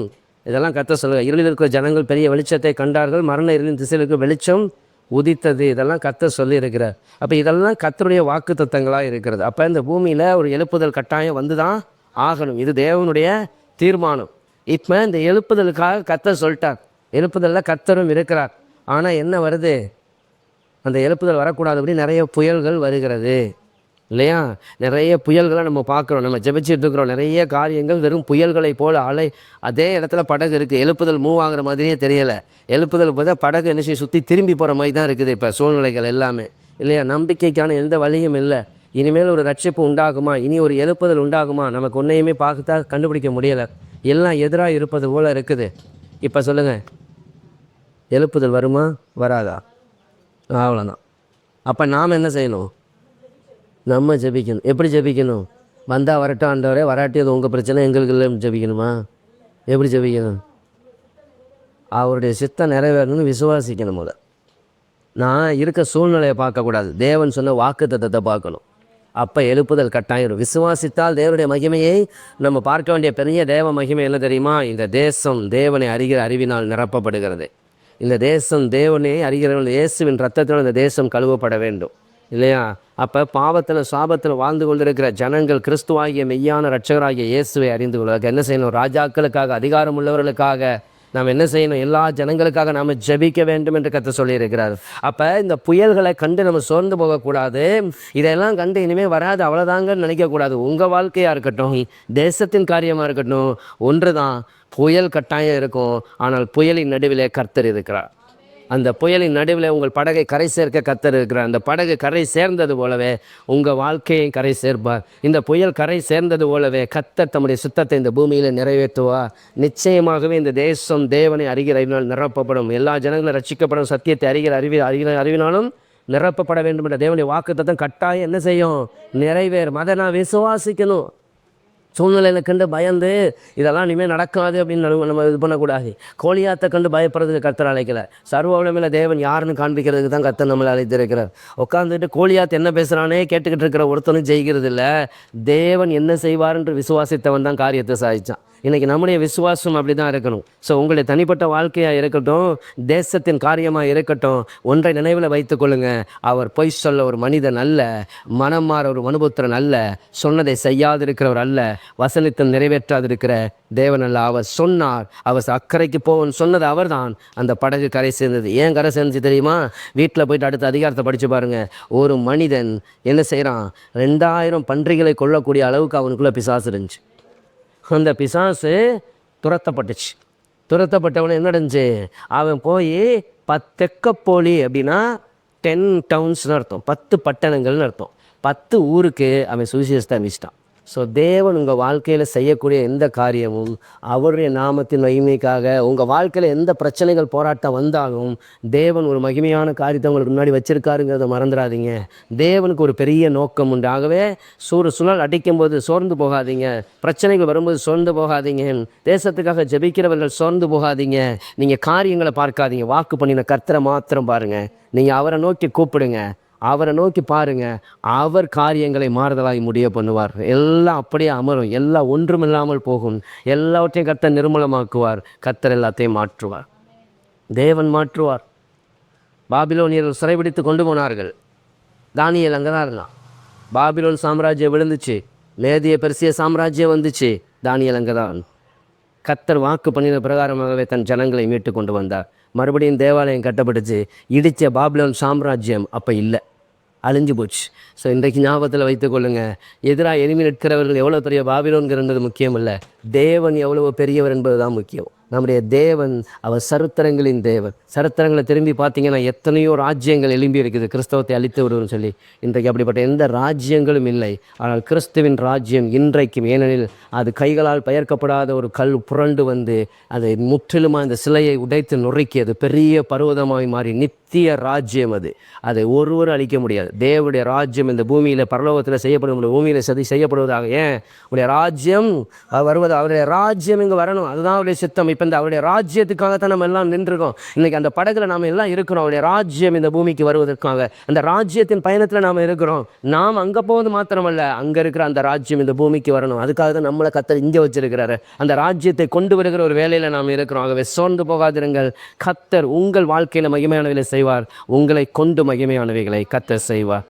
இதெல்லாம் கர்த்தர் சொல்லுங்கள். இருளில் இருக்கிற ஜனங்கள் பெரிய வெளிச்சத்தை கண்டார்கள், மரண இருளின் திசையில் இருக்கிற வெளிச்சம் உதித்தது. இதெல்லாம் கர்த்தர் சொல்லியிருக்கிறார். அப்போ இதெல்லாம் கர்த்தருடைய வாக்கு தத்தங்களாக இருக்கிறது. அப்போ இந்த பூமியில் ஒரு எழுப்புதல் கட்டாயம் வந்து தான் ஆகணும். இது தேவனுடைய தீர்மானம். இப்போ இந்த எழுப்புதலுக்காக கர்த்தர் சொல்லிட்டார். எழுப்புதலில் கர்த்தரும் இருக்கிறார். ஆனால் என்ன வருது? அந்த எழுப்புதல் வரக்கூடாதபடி நிறைய புயல்கள் வருகிறது இல்லையா? நிறைய புயல்களை நம்ம பார்க்குறோம், நம்ம ஜெபிச்சுட்டு இருக்கிறோம். நிறைய காரியங்கள் வெறும் புயல்களை போல் அலை. அதே இடத்துல படகு இருக்குது, எழுப்புதல் மூவ் ஆகிற மாதிரியே தெரியலை. எழுப்புதல் பார்த்தா படகு என்ன செய்ய சுற்றி திரும்பி போகிற மாதிரி தான் இருக்குது இப்போ சூழ்நிலைகள் எல்லாமே இல்லையா? நம்பிக்கைக்கான எந்த வழியும் இல்லை. இனிமேல் ஒரு ரட்சிப்பு உண்டாகுமா? இனி ஒரு எழுப்புதல் உண்டாகுமா? நமக்கு ஒன்றையுமே பார்த்தா கண்டுபிடிக்க முடியலை. எல்லாம் எதிராக இருப்பது போல் இருக்குது. இப்போ சொல்லுங்கள், எழுப்புதல் வருமா வராதா? அவ்வளோதான். அப்போ நாம் என்ன செய்யணும்? நம்ம ஜெபிக்கணும். எப்படி ஜெபிக்கணும்? வந்தால் வரட்டும் ஆண்டவரே, வராட்டி அது உங்கள் பிரச்சனை, எங்களுக்கு இல்லை ஜெபிக்கணுமா? எப்படி ஜெபிக்கணும்? அவருடைய சித்தம் நிறைவேறணும்னு விசுவாசிக்கணும். போல நான் இருக்க சூழ்நிலையை பார்க்கக்கூடாது, தேவன் சொன்ன வாக்கு தத்தத்தை பார்க்கணும். அப்போ எழுப்புதல் கட்டாயம். விசுவாசித்தால் தேவனுடைய மகிமையை நம்ம பார்க்க வேண்டிய பெரிய தேவ மகிமை என்ன தெரியுமா? இந்த தேசம் தேவனை அறிகிற அறிவினால் நிரப்பப்படுகிறது. இந்த தேசம் தேவனை அறிகிறவர்கள் இயேசுவின் ரத்தத்தினால் இந்த தேசம் கழுவப்பட வேண்டும் இல்லையா? அப்போ பாவத்தில் சாபத்தில் வாழ்ந்து கொண்டிருக்கிற ஜனங்கள் கிறிஸ்துவாகிய மெய்யான இரட்சகராகிய இயேசுவை அறிந்து கொள்வதற்கு என்ன செய்யணும்? ராஜாக்களுக்காக, அதிகாரம் உள்ளவர்களுக்காக நாம் என்ன செய்யணும்? எல்லா ஜனங்களுக்காக நாம் ஜெபிக்க வேண்டும் என்று கர்த்தர் சொல்லியிருக்கிறார். அப்போ இந்த புயல்களை கண்டு நம்ம சோர்ந்து போகக்கூடாது. இதெல்லாம் கண்டு இனிமேல் வராது அவ்வளோதாங்கன்னு நினைக்கக்கூடாது. உங்கள் வாழ்க்கையாக இருக்கட்டும், தேசத்தின் காரியமாக இருக்கட்டும், ஒன்று தான், புயல் கட்டாயம் இருக்கும். ஆனால் புயலின் நடுவிலே கர்த்தர் இருக்கிறார். அந்த புயலின் நடுவில் உங்கள் படகை கரை சேர்க்க கர்த்தர் இருக்கிறார். அந்த படகு கரை சேர்ந்தது போலவே உங்கள் வாழ்க்கையை கரை சேர்ப்பார். இந்த புயல் கரை சேர்ந்தது போலவே கர்த்தர் தம்முடைய சுத்தத்தை இந்த பூமியில் நிறைவேற்றுவார். நிச்சயமாகவே இந்த தேசம் தேவனை அறிகிற அறிவினால் நிரப்பப்படும். எல்லா ஜனங்களும் ரட்சிக்கப்படும், சத்தியத்தை அறிகிற அறிவினாலும் நிரப்பப்பட வேண்டும் என்ற தேவனுடைய வாக்குத்தத்தம் கட்டாயம் என்ன செய்யும்? நிறைவேறும். அதை நான் விசுவாசிக்கணும். சூழ்நிலையில் கண்டு பயந்து இதெல்லாம் இனிமேல் நடக்காது அப்படின்னு நம்ம இது பண்ணக்கூடாது. கோலியாத்தை கண்டு பயப்படுறதுக்கு கர்த்தர் அழைக்கல. சர்வ வல்லமையுள்ள தேவன் யாருன்னு காண்பிக்கிறதுக்கு தான் கர்த்தர் நம்மளை அழைத்திருக்கிறார். உட்காந்துட்டு கோலியாத் என்ன பேசுகிறானே கேட்டுக்கிட்டு இருக்கிற ஒருத்தனும் ஜெயிக்கிறது இல்லை. தேவன் என்ன செய்வார் என்று விசுவாசித்தவன் தான் காரியத்தை சாதித்தான். இன்றைக்கி நம்முடைய விசுவாசம் அப்படி தான் இருக்கணும். ஸோ உங்களுடைய தனிப்பட்ட வாழ்க்கையாக இருக்கட்டும், தேசத்தின் காரியமாக இருக்கட்டும், ஒன்றை நினைவில் வைத்து கொள்ளுங்கள். அவர் பொய் சொல்ல ஒரு மனிதன் அல்ல, மனம் மாற ஒரு மனுபுத்திரன் அல்ல, சொன்னதை செய்யாதிருக்கிறவர் அல்ல, வசனத்தை நிறைவேற்றாதிருக்கிற தேவன் அல்ல. அவர் சொன்னார், அவர் அக்கறைக்கு போவன் சொன்னது அவர் தான். அந்த படகு கரை சேர்ந்தது. ஏன் கரை சேர்ந்துச்சு தெரியுமா? வீட்டில் போயிட்டு அடுத்த அதிகாரத்தை படித்து பாருங்கள். ஒரு மனிதன் என்ன செய்கிறான்? 2000 பன்றிகளை கொள்ளக்கூடிய அளவுக்கு அவனுக்குள்ளே பிசாசு இருந்துச்சு. அந்த பிசாசு துரத்தப்பட்டுச்சு. துரத்தப்பட்டவனை என்ன நடந்துச்சு? அவன் போய் 10 தெக்கப்போலி அப்படின்னா 10 டவுன்ஸ்னு அர்த்தம், 10 பட்டணங்கள்னு அர்த்தம். 10 ஊருக்கு அவன் சுவிசேஷத்தை அறிவிச்சிட்டான். ஸோ தேவன் உங்கள் வாழ்க்கையில் செய்யக்கூடிய எந்த காரியமும் அவருடைய நாமத்தின் மகிமைக்காக, உங்கள் வாழ்க்கையில் எந்த பிரச்சனைகள் போராட்டம் வந்தாலும் தேவன் ஒரு மகிமையான காரியத்தை உங்களுக்கு முன்னாடி வச்சிருக்காருங்கிறத மறந்துடாதீங்க. தேவனுக்கு ஒரு பெரிய நோக்கம் உண்டு. ஆகவே சுழல் அடிக்கும்போது சோர்ந்து போகாதீங்க, பிரச்சனைகள் வரும்போது சோர்ந்து போகாதீங்க, தேசத்துக்காக ஜெபிக்கிறவர்கள் சோர்ந்து போகாதீங்க. நீங்கள் காரியங்களை பார்க்காதீங்க, வாக்கு பண்ணின கர்த்தரை மாத்திரம் பாருங்கள். நீங்கள் அவரை நோக்கி கூப்பிடுங்க, அவரை நோக்கி பாருங்க, அவர் காரியங்களை மாறுதலாய் முடிய பண்ணுவார். எல்லாம் அப்படியே அமரும், எல்லாம் ஒன்றுமில்லாமல் போகும். எல்லாவற்றையும் கர்த்தர் நிர்மூலமாக்குவார். கர்த்தர் எல்லாத்தையும் மாற்றுவார், தேவன் மாற்றுவார். பாபிலோனியர்கள் சிறைபிடித்து கொண்டு போனார்கள். தானியேல் அங்கே தான் இருந்தான். பாபிலோன் சாம்ராஜ்யம் விழுந்துச்சு, மேதிய பெர்சிய சாம்ராஜ்யம் வந்துச்சு, தானியேல் அங்கே தான். கர்த்தர் வாக்கு பண்ணின பிரகாரமாகவே தன் ஜனங்களை மீட்டு கொண்டு வந்தார். மறுபடியும் தேவாலயம் கட்டப்பட்டுச்சு. இடித்த பாபிலோன் சாம்ராஜ்யம் அப்போ இல்லை, அழிஞ்சு போச்சு. ஸோ இன்றைக்கு ஞாபகத்தில் வைத்துக்கொள்ளுங்க, எதிராக எளிமை நிற்கிறவர்கள் எவ்வளோ பெரிய பாபிலோன்கிறது முக்கியம் இல்லை, தேவன் எவ்வளோ பெரியவர் என்பது தான் முக்கியம். நம்முடைய தேவன் அவர் சரித்திரங்களின் தேவன். சரித்திரங்களை திரும்பி பார்த்தீங்கன்னா எத்தனையோ ராஜ்யங்கள் எழும்பி இருக்குது கிறிஸ்தவத்தை அழித்து விடுவோம்னு சொல்லி. இன்றைக்கு அப்படிப்பட்ட எந்த ராஜ்யங்களும் இல்லை. ஆனால் கிறிஸ்துவின் ராஜ்யம் இன்றைக்கும், ஏனெனில் அது கைகளால் பெயர்க்கப்படாத ஒரு கல் புரண்டு வந்து அதை முற்றிலுமாக இந்த சிலையை உடைத்து நொறுக்கி அது பெரிய பர்வதமாய் மாறி நித்திய ராஜ்யம். அதை ஒருவர் அழிக்க முடியாது. தேவனுடைய ராஜ்யம் இந்த பூமியில் பரலோகத்தில் செய்யப்படும், பூமியில் சதி செய்யப்படுவதாக. ஏன் உடைய ராஜ்யம் வருவது, அவருடைய ராஜ்யம் இங்கே வரணும், அதுதான் அவருடைய சித்தம். இப்போ இந்த அவருடைய ராஜ்யத்துக்காகத்தான் நம்ம எல்லாம் நின்றுருக்கோம். இன்றைக்கி அந்த படகுல நாம் எல்லாம் இருக்கிறோம், அவருடைய ராஜ்யம் இந்த பூமிக்கு வருவதற்காக. அந்த ராஜ்யத்தின் பயணத்தில் நாம் இருக்கிறோம். நாம் அங்கே போவது மாத்திரமல்ல, அங்கே இருக்கிற அந்த ராஜ்யம் இந்த பூமிக்கு வரணும். அதுக்காக தான் நம்மளை கர்த்தர் இங்கே வச்சிருக்கிறாரு. அந்த ராஜ்யத்தை கொண்டு வருகிற ஒரு வேலையில் நாம் இருக்கிறோம். ஆகவே சோர்ந்து போகாதிருங்கள். கர்த்தர் உங்கள் வாழ்க்கையில் மகிமையானவைகளை செய்வார், உங்களை கொண்டு மகிமையானவைகளை கர்த்தர் செய்வார்.